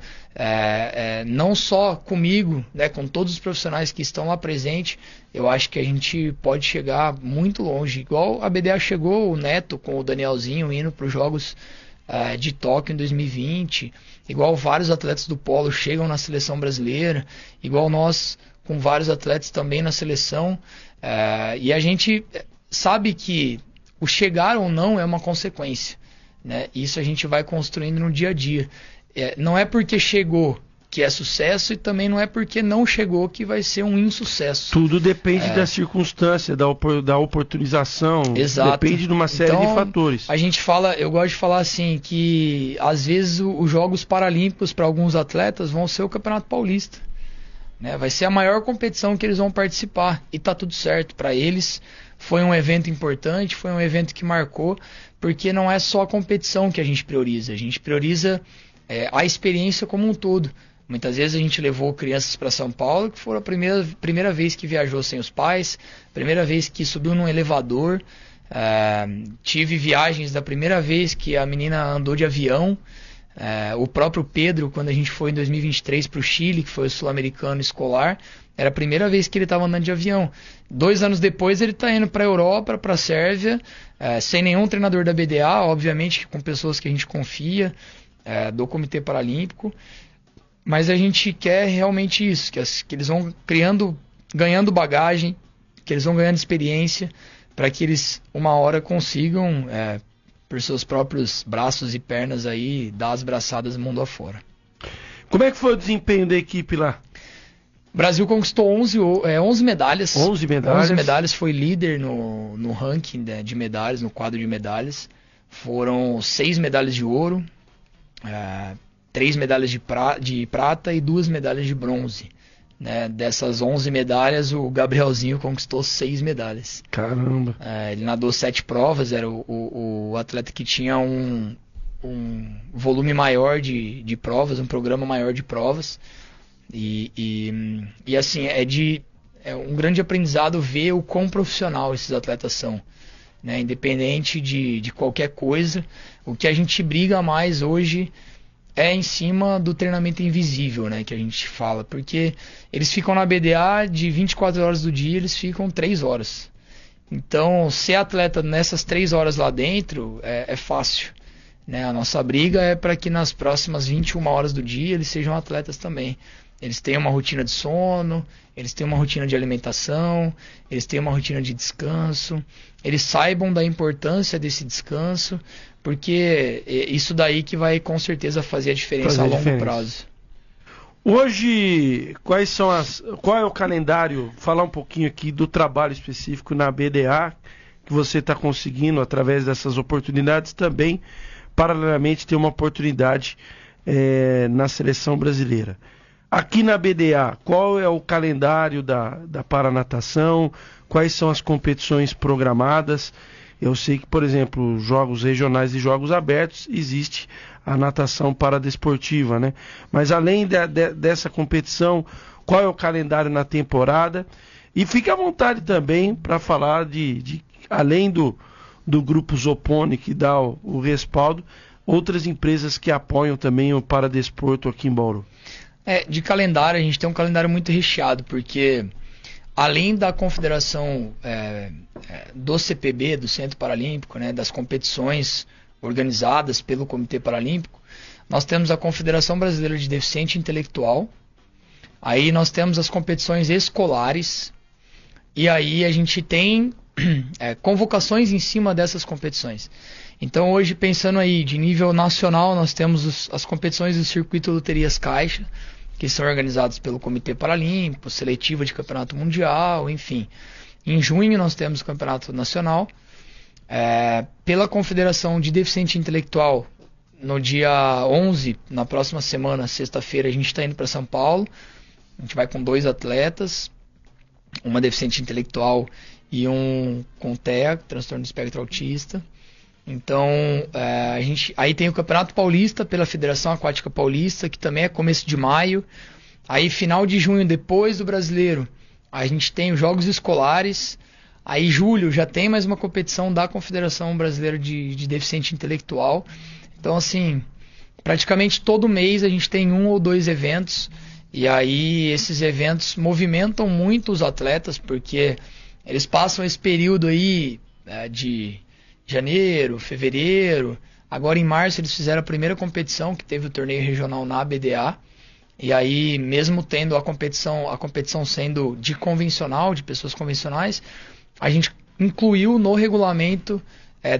não só comigo, né, com todos os profissionais que estão lá presentes, eu acho que a gente pode chegar muito longe. Igual a BDA chegou, o Neto com o Danielzinho indo para os Jogos de Tóquio em 2020, igual vários atletas do polo chegam na seleção brasileira, igual nós com vários atletas também na seleção, e a gente sabe que o chegar ou não é uma consequência. né? Isso a gente vai construindo no dia a dia. Não é porque chegou que é sucesso e também não é porque não chegou que vai ser um insucesso. Tudo depende da circunstância, da oportunização. Exato. Depende de uma série de fatores. Eu gosto de falar assim que às vezes os Jogos Paralímpicos para alguns atletas vão ser o Campeonato Paulista, né? Vai ser a maior competição que eles vão participar e tá tudo certo para eles. Foi um evento importante, foi um evento que marcou, porque não é só a competição que a gente prioriza a experiência como um todo. Muitas vezes a gente levou crianças para São Paulo, que foi a primeira vez que viajou sem os pais, primeira vez que subiu num elevador. Tive viagens da primeira vez que a menina andou de avião. O próprio Pedro, quando a gente foi em 2023 para o Chile, que foi o sul-americano escolar, era a primeira vez que ele estava andando de avião. 2 anos depois ele está indo para a Europa, para a Sérvia, sem nenhum treinador da BDA, obviamente com pessoas que a gente confia, do Comitê Paralímpico. Mas a gente quer realmente isso, que eles vão ganhando bagagem, que eles vão ganhando experiência, para que eles uma hora consigam, por seus próprios braços e pernas aí, dar as braçadas mundo afora. Como é que foi o desempenho da equipe lá? O Brasil conquistou 11 medalhas. 11 medalhas. 11 medalhas, foi líder no ranking de medalhas, no quadro de medalhas. Foram 6 medalhas de ouro, 3 medalhas de prata e 2 medalhas de bronze. Né? Dessas 11 medalhas, o Gabrielzinho conquistou 6 medalhas. Caramba! Ele nadou 7 provas, era o atleta que tinha um volume maior de provas, um programa maior de provas. E assim, é um grande aprendizado ver o quão profissional esses atletas são. Né? Independente de qualquer coisa, o que a gente briga mais hoje é em cima do treinamento invisível, né, que a gente fala, porque eles ficam na BDA de 24 horas do dia, eles ficam 3 horas. Então, ser atleta nessas 3 horas lá dentro é fácil. Né? A nossa briga é para que nas próximas 21 horas do dia eles sejam atletas também. Eles têm uma rotina de sono, eles têm uma rotina de alimentação, eles têm uma rotina de descanso, eles saibam da importância desse descanso, porque isso daí que vai com certeza fazer a diferença a longo prazo. Hoje, qual é o calendário? Falar um pouquinho aqui do trabalho específico na BDA, que você está conseguindo através dessas oportunidades também, paralelamente ter uma oportunidade na seleção brasileira. Aqui na BDA, qual é o calendário da paranatação? Quais são as competições programadas? Eu sei que, por exemplo, jogos regionais e jogos abertos, existe a natação paradesportiva, né? Mas além dessa competição, qual é o calendário na temporada? E fique à vontade também para falar além do grupo Zopone, que dá o respaldo, outras empresas que apoiam também o paradesporto aqui em Bauru. De calendário, a gente tem um calendário muito recheado, porque além da confederação do CPB, do Centro Paralímpico, né, das competições organizadas pelo Comitê Paralímpico, nós temos a Confederação Brasileira de Deficiente Intelectual, aí nós temos as competições escolares, e aí a gente tem convocações em cima dessas competições. Então hoje, pensando aí de nível nacional, nós temos as competições do Circuito Loterias Caixa, que são organizadas pelo Comitê Paralímpico, seletiva de Campeonato Mundial, enfim. Em junho nós temos o Campeonato Nacional. Pela Confederação de Deficiente Intelectual, no dia 11, na próxima semana, sexta-feira, a gente está indo para São Paulo. A gente vai com 2 atletas, uma deficiente intelectual e um com TEA, transtorno do espectro autista. Então, aí tem o Campeonato Paulista pela Federação Aquática Paulista, que também é começo de maio. Aí, final de junho, depois do Brasileiro, a gente tem os Jogos Escolares. Aí, julho, já tem mais uma competição da Confederação Brasileira de Deficiente Intelectual. Então, assim, praticamente todo mês a gente tem 1 ou 2 eventos. E aí, esses eventos movimentam muito os atletas, porque eles passam esse período aí de janeiro, fevereiro. Agora em março eles fizeram a primeira competição, que teve o torneio regional na BDA. E aí, mesmo tendo a competição sendo de pessoas convencionais, a gente incluiu no regulamento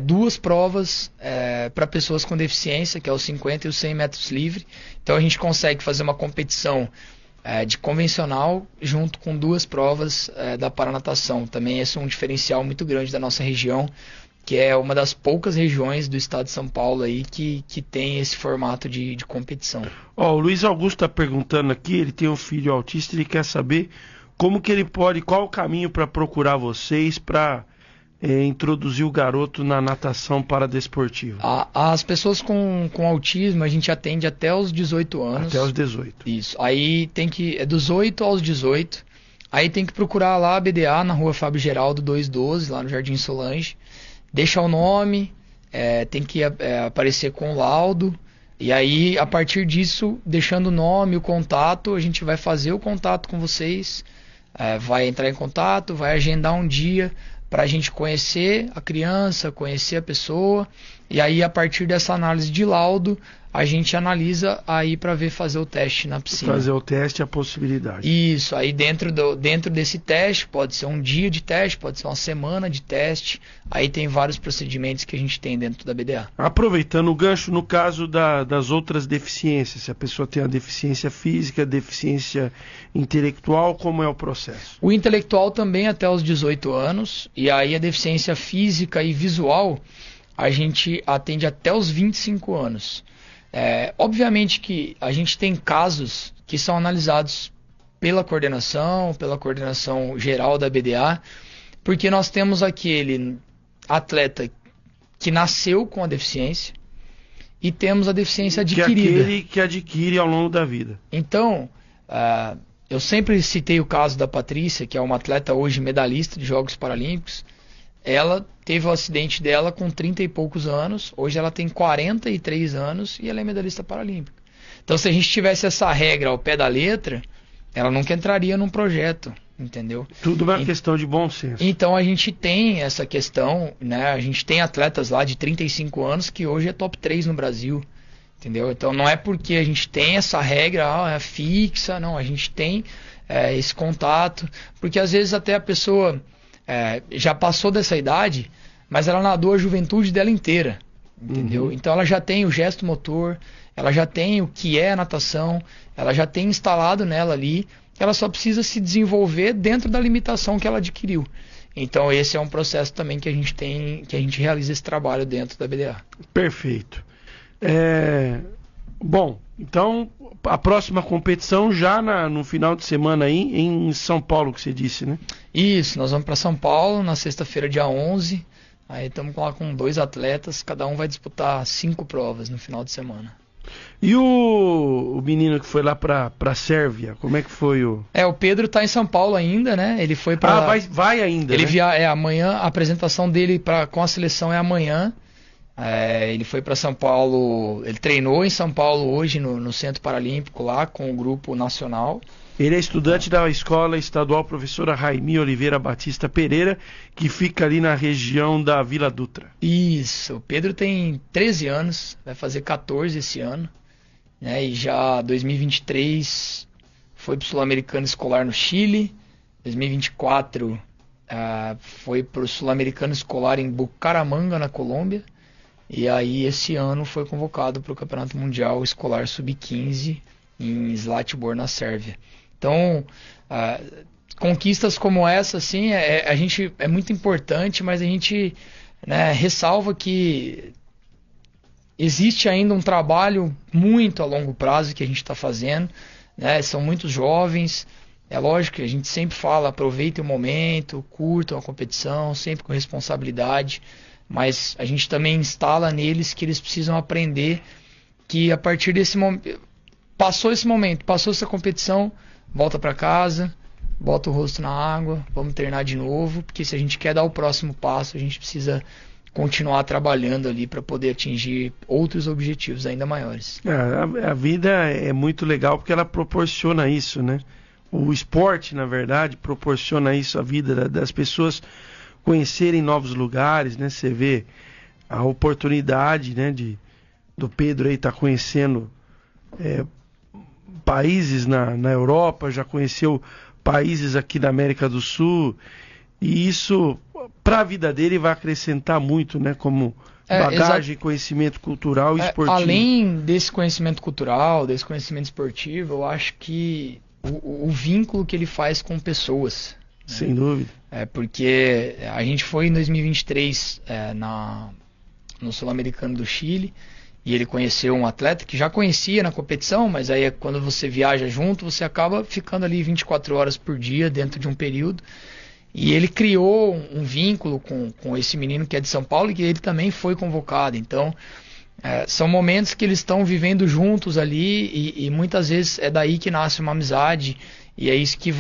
2 provas para pessoas com deficiência, que é os 50 e os 100 metros livre. Então a gente consegue fazer uma competição de convencional junto com 2 provas da paranatação. Também esse é um diferencial muito grande da nossa região, que é uma das poucas regiões do estado de São Paulo aí que tem esse formato de competição. O Luiz Augusto está perguntando aqui, ele tem um filho autista, ele quer saber como que ele pode, qual o caminho para procurar vocês para introduzir o garoto na natação paradesportiva. As pessoas com autismo a gente atende até os 18 anos. Até os 18. Isso. Aí tem que, dos 8 aos 18, aí tem que procurar lá a BDA na rua Fábio Geraldo 212, lá no Jardim Solange. Deixa o nome, tem que aparecer com o laudo, e aí a partir disso, deixando o nome, o contato, a gente vai fazer o contato com vocês, vai entrar em contato, vai agendar um dia para a gente conhecer a criança, conhecer a pessoa, e aí a partir dessa análise de laudo, a gente analisa aí para ver fazer o teste na piscina. Fazer o teste é a possibilidade. Isso, aí dentro desse teste, pode ser um dia de teste, pode ser uma semana de teste, aí tem vários procedimentos que a gente tem dentro da BDA. Aproveitando o gancho, no caso das outras deficiências, se a pessoa tem a deficiência física, deficiência intelectual, como é o processo? O intelectual também até os 18 anos, e aí a deficiência física e visual, a gente atende até os 25 anos. Obviamente que a gente tem casos que são analisados pela coordenação geral da BDA, porque nós temos aquele atleta que nasceu com a deficiência e temos a deficiência adquirida. Que é aquele que adquire ao longo da vida. Então, eu sempre citei o caso da Patrícia, que é uma atleta hoje medalhista de Jogos Paralímpicos. Ela teve o acidente dela com 30 e poucos anos, hoje ela tem 43 anos e ela é medalhista paralímpica. Então, se a gente tivesse essa regra ao pé da letra, ela nunca entraria num projeto, entendeu? Tudo é uma questão de bom senso. Então, a gente tem essa questão, né? A gente tem atletas lá de 35 anos que hoje é top 3 no Brasil, entendeu? Então, não é porque a gente tem essa regra fixa, não, a gente tem esse contato, porque às vezes até a pessoa já passou dessa idade, mas ela nadou a juventude dela inteira, entendeu? Então ela já tem o gesto motor, ela já tem o que é a natação, ela já tem instalado nela ali, ela só precisa se desenvolver dentro da limitação que ela adquiriu. Então esse é um processo também que a gente tem, que a gente realiza esse trabalho dentro da BDA. Perfeito. Bom, então a próxima competição já no final de semana aí em São Paulo, que você disse, né? Isso, nós vamos para São Paulo na sexta-feira, dia 11. Aí estamos lá com 2 atletas, cada um vai disputar 5 provas no final de semana. E o menino que foi lá para Sérvia, como é que foi o... O Pedro tá em São Paulo ainda, né? Ele foi para... vai ainda, ele né? Amanhã, a apresentação dele com a seleção é amanhã. Ele foi para São Paulo, ele treinou em São Paulo hoje no Centro Paralímpico lá com o grupo nacional. Ele é estudante da Escola Estadual Professora Raimi Oliveira Batista Pereira, que fica ali na região da Vila Dutra. Isso, o Pedro tem 13 anos, vai fazer 14 esse ano, né? E já 2023 foi para o Sul-Americano Escolar no Chile, 2024 foi para o Sul-Americano Escolar em Bucaramanga, na Colômbia, e aí esse ano foi convocado para o Campeonato Mundial Escolar Sub-15 em Zlatibor, na Sérvia. Então, conquistas como essa, assim, a gente é muito importante, mas a gente, né, ressalva que existe ainda um trabalho muito a longo prazo que a gente está fazendo, né? São muitos jovens, é lógico que a gente sempre fala, aproveitem o momento, curtam a competição, sempre com responsabilidade, mas a gente também instala neles que eles precisam aprender que a partir desse momento, passou esse momento, passou essa competição, volta para casa, bota o rosto na água, vamos treinar de novo, porque se a gente quer dar o próximo passo, a gente precisa continuar trabalhando ali para poder atingir outros objetivos ainda maiores. A vida é muito legal porque ela proporciona isso, né? O esporte, na verdade, proporciona isso, a vida das pessoas conhecerem novos lugares, né? Você vê a oportunidade, né, do Pedro aí estar conhecendo países na Europa, já conheceu países aqui na América do Sul, E isso, para a vida dele, vai acrescentar muito, né? Como bagagem, conhecimento cultural e esportivo. Além desse conhecimento cultural, desse conhecimento esportivo, eu acho que o vínculo que ele faz com pessoas. Sem dúvida. Porque a gente foi em 2023 no Sul-Americano do Chile, e ele conheceu um atleta que já conhecia na competição, mas aí quando você viaja junto, você acaba ficando ali 24 horas por dia dentro de um período. E ele criou um vínculo com esse menino que é de São Paulo e que ele também foi convocado. Então, são momentos que eles estão vivendo juntos ali e muitas vezes é daí que nasce uma amizade. E é isso que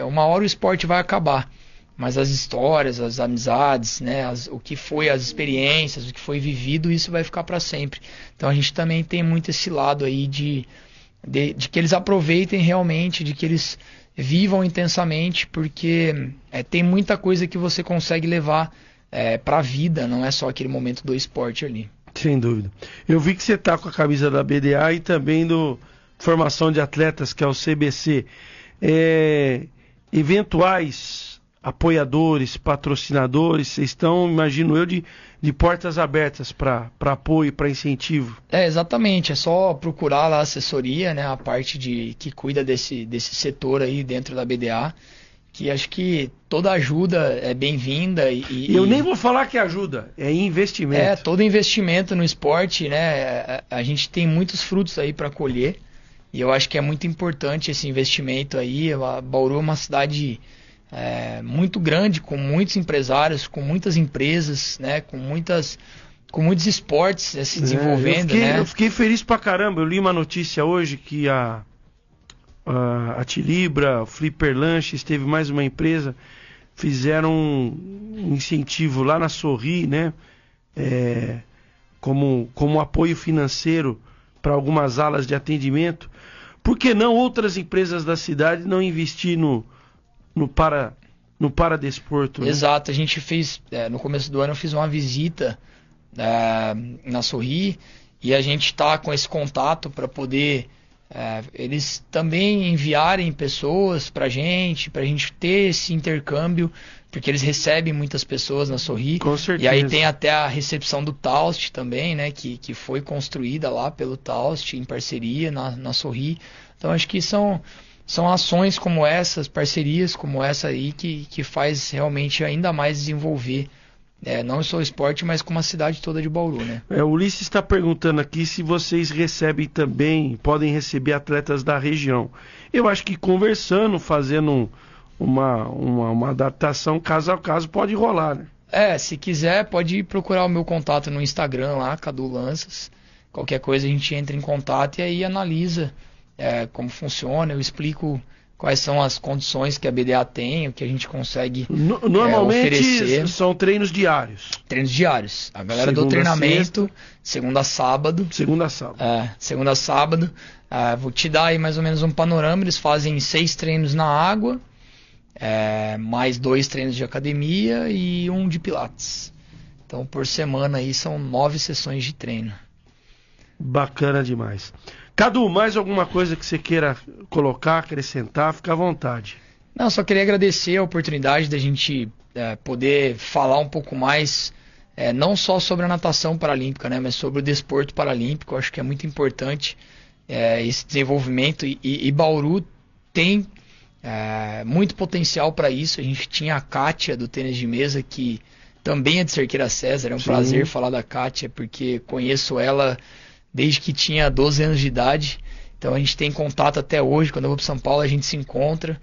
uma hora o esporte vai acabar. Mas as histórias, as amizades, né, o que foi as experiências, o que foi vivido, isso vai ficar para sempre. Então a gente também tem muito esse lado aí de que eles aproveitem realmente, de que eles vivam intensamente, porque tem muita coisa que você consegue levar para a vida, não é só aquele momento do esporte ali. Sem dúvida. Eu vi que você está com a camisa da BDA e também do Formação de Atletas, que é o CBC. Eventuais apoiadores, patrocinadores, vocês estão, imagino eu, de portas abertas para apoio, para incentivo. Exatamente, é só procurar lá a assessoria, né, a parte que cuida desse setor aí dentro da BDA, que acho que toda ajuda é bem-vinda. Eu nem vou falar que ajuda, é investimento. Todo investimento no esporte, né, a gente tem muitos frutos aí para colher, e eu acho que é muito importante esse investimento aí. Bauru é uma cidade muito grande, com muitos empresários, com muitas empresas, né, com muitos esportes se desenvolvendo. Eu fiquei feliz pra caramba. Eu li uma notícia hoje que a Tilibra, o Flipper Lanches, teve mais uma empresa, fizeram um incentivo lá na Sorri, né, como apoio financeiro para algumas alas de atendimento. Por que não outras empresas da cidade não investir no paradesporto? Né? Exato, a gente fez, no começo do ano eu fiz uma visita na Sorri, e a gente está com esse contato para poder eles também enviarem pessoas para a gente ter esse intercâmbio, porque eles recebem muitas pessoas na Sorri. Com certeza. E aí tem até a recepção do Taust também, né, que foi construída lá pelo Taust em parceria na Sorri. Então acho que são ações como essas, parcerias como essa aí, que faz realmente ainda mais desenvolver, não só o esporte, mas como a cidade toda de Bauru, né? O Ulisses está perguntando aqui se vocês recebem também, podem receber atletas da região. Eu acho que conversando, fazendo uma adaptação caso a caso, pode rolar, né? Se quiser, pode procurar o meu contato no Instagram lá, Cadu Lanças. Qualquer coisa a gente entra em contato e aí analisa como funciona, eu explico quais são as condições que a BDA tem, o que a gente consegue Normalmente oferecer. São treinos diários. Treinos diários. A galera do treinamento, segunda a sábado. Segunda a sábado. Vou te dar aí mais ou menos um panorama. Eles fazem 6 treinos na água, mais 2 treinos de academia e 1 de pilates. Então por semana aí são 9 sessões de treino. Bacana demais. Cadu, mais alguma coisa que você queira colocar, acrescentar? Fica à vontade. Não, só queria agradecer a oportunidade da gente poder falar um pouco mais, não só sobre a natação paralímpica, né, mas sobre o desporto paralímpico. Eu acho que é muito importante esse desenvolvimento e Bauru tem muito potencial para isso. A gente tinha a Kátia do tênis de mesa, que também é de Cerqueira César. É um prazer falar da Kátia, porque conheço ela desde que tinha 12 anos de idade, então a gente tem contato até hoje. Quando eu vou para São Paulo a gente se encontra.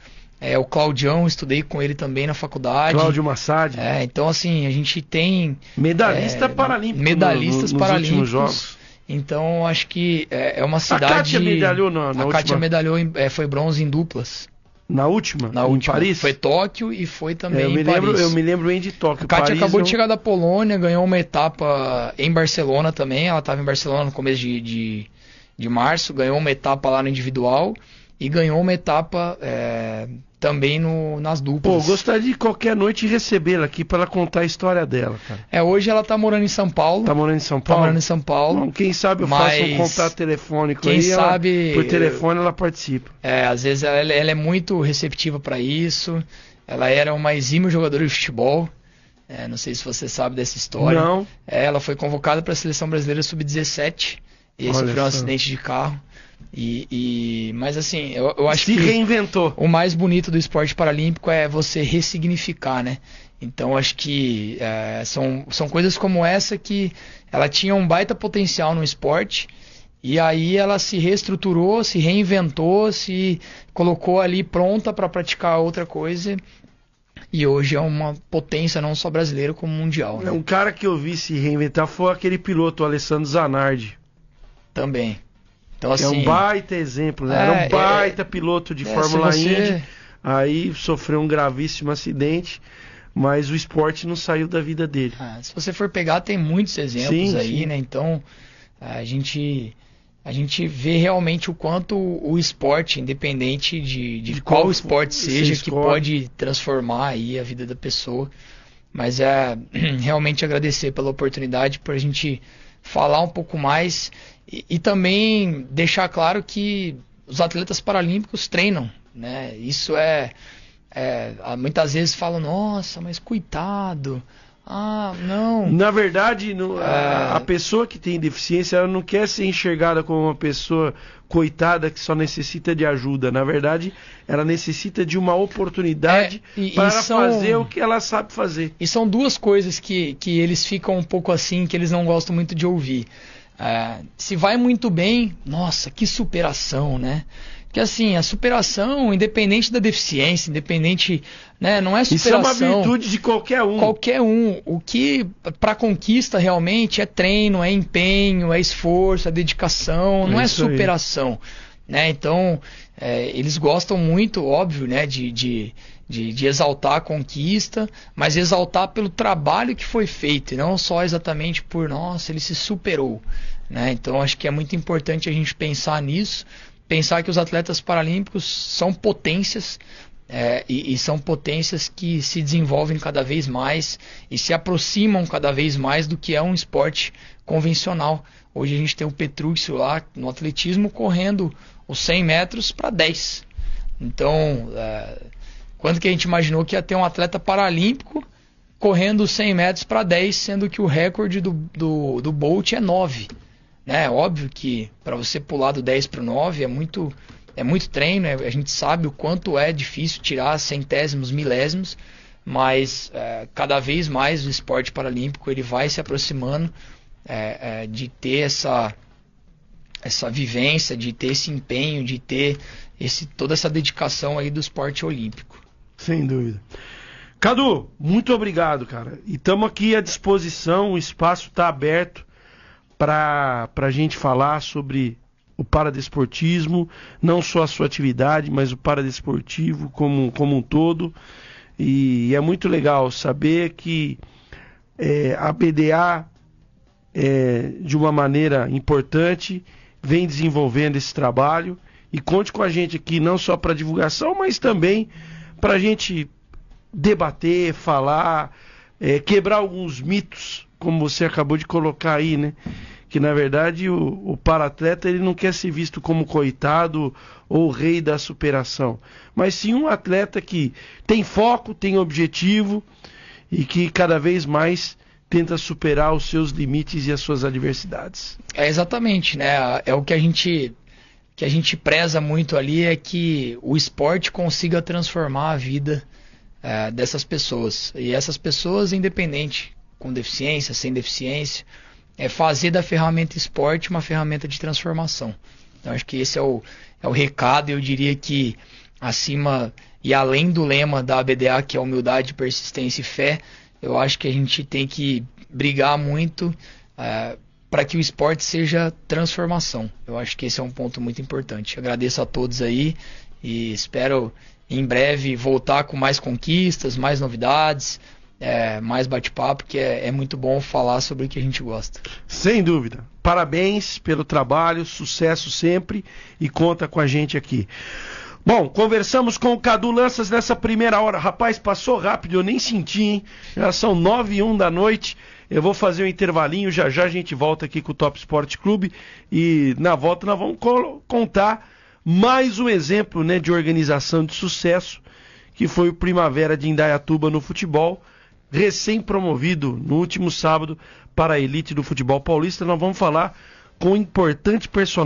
O Claudião, estudei com ele também na faculdade. Cláudio Massad. Então assim, a gente tem medalhista paralímpico, medalhistas nos paralímpicos. Últimos jogos. Então acho que é uma cidade. A Kátia medalhou na última. A Kátia medalhou, foi bronze em duplas. Na última? Em Paris? Foi Tóquio e foi também em Paris. Eu me lembro bem de Tóquio. A Kátia acabou de chegar da Polônia, ganhou uma etapa em Barcelona também. Ela estava em Barcelona no começo de março, ganhou uma etapa lá no individual e ganhou uma etapa também nas duplas. Pô, gostaria de qualquer noite recebê-la aqui para ela contar a história dela, cara. Hoje ela tá morando em São Paulo. Tá morando em São Paulo? Tá morando em São Paulo. Bom, quem sabe eu faço um contato telefônico quem aí. Sabe, por telefone ela participa. Às vezes ela é muito receptiva para isso. ela era uma exímia jogadora de futebol. Não sei se você sabe dessa história. Não. Ela foi convocada para a Seleção Brasileira Sub-17 e aí sofreu um acidente de carro. Mas assim, eu acho que... Se reinventou. O mais bonito do esporte paralímpico é você ressignificar, né? Então acho que são coisas como essa que ela tinha um baita potencial no esporte e aí ela se reestruturou, se reinventou, se colocou ali pronta para praticar outra coisa e hoje é uma potência não só brasileira como mundial. Né? Um cara que eu vi se reinventar foi aquele piloto, o Alessandro Zanardi. Também. Então, assim, é um baita exemplo, né? Era um baita piloto de Fórmula Indy, aí sofreu um gravíssimo acidente, mas o esporte não saiu da vida dele. Se você for pegar, tem muitos exemplos aí, né? Então, a gente vê realmente o quanto o esporte, independente de qual esporte seja, que pode transformar aí a vida da pessoa. Mas realmente agradecer pela oportunidade, por a gente falar um pouco mais e também deixar claro que os atletas paralímpicos treinam, né? Isso muitas vezes falam, nossa, mas coitado, não. Na verdade, a pessoa que tem deficiência, ela não quer ser enxergada como uma pessoa coitada que só necessita de ajuda. Na verdade, ela necessita de uma oportunidade para fazer o que ela sabe fazer. E são duas coisas que eles ficam um pouco assim, que eles não gostam muito de ouvir. Se vai muito bem, nossa, que superação, né? Porque assim, a superação, independente da deficiência, independente, né, não é superação. Isso é uma virtude de qualquer um. Qualquer um. O que para conquista realmente é treino, é empenho, é esforço, é dedicação, não é superação, né? Então, eles gostam muito, óbvio, né, de exaltar a conquista, mas exaltar pelo trabalho que foi feito, e não só exatamente por, nossa, ele se superou, né? Então, acho que é muito importante a gente pensar nisso. Pensar que os atletas paralímpicos são potências e são potências que se desenvolvem cada vez mais e se aproximam cada vez mais do que é um esporte convencional. Hoje a gente tem o Petrúcio lá no atletismo correndo os 100 metros para 10. Então, quando que a gente imaginou que ia ter um atleta paralímpico correndo os 100 metros para 10, sendo que o recorde do Bolt é 9? É óbvio que para você pular do 10 para o 9 é muito treino, a gente sabe o quanto é difícil tirar centésimos, milésimos, mas cada vez mais o esporte paralímpico ele vai se aproximando de ter essa vivência, de ter esse empenho, de ter toda essa dedicação aí do esporte olímpico. Sem dúvida. Cadu, muito obrigado, cara. E estamos aqui à disposição, o espaço está aberto para a gente falar sobre o paradesportismo, não só a sua atividade, mas o paradesportivo como um todo. E é muito legal saber que a BDA, de uma maneira importante, vem desenvolvendo esse trabalho. E conte com a gente aqui, não só para divulgação, mas também para a gente debater, falar, quebrar alguns mitos, como você acabou de colocar aí, né? Que na verdade o para-atleta ele não quer ser visto como coitado ou rei da superação, mas sim um atleta que tem foco, tem objetivo e que cada vez mais tenta superar os seus limites e as suas adversidades. Exatamente, né? O que a gente preza muito ali é que o esporte consiga transformar a vida dessas pessoas. E essas pessoas, independente, com deficiência, sem deficiência, fazer da ferramenta esporte uma ferramenta de transformação. Então, acho que esse é o recado. Eu diria que acima e além do lema da ABDA, que é humildade, persistência e fé, eu acho que a gente tem que brigar muito para que o esporte seja transformação. Eu acho que esse é um ponto muito importante. Agradeço a todos aí e espero em breve voltar com mais conquistas, mais novidades, mais bate-papo, que é muito bom falar sobre o que a gente gosta. Sem dúvida. Parabéns pelo trabalho, sucesso sempre e conta com a gente aqui. Bom, conversamos com o Cadu Lanças nessa primeira hora. Rapaz, passou rápido, eu nem senti, hein? Já são 9h01 da noite. Eu vou fazer um intervalinho, já a gente volta aqui com o Top Sport Clube e na volta nós vamos contar mais um exemplo, né, de organização de sucesso que foi o Primavera de Indaiatuba no futebol, recém-promovido no último sábado para a elite do futebol paulista. Nós vamos falar com um importante personagem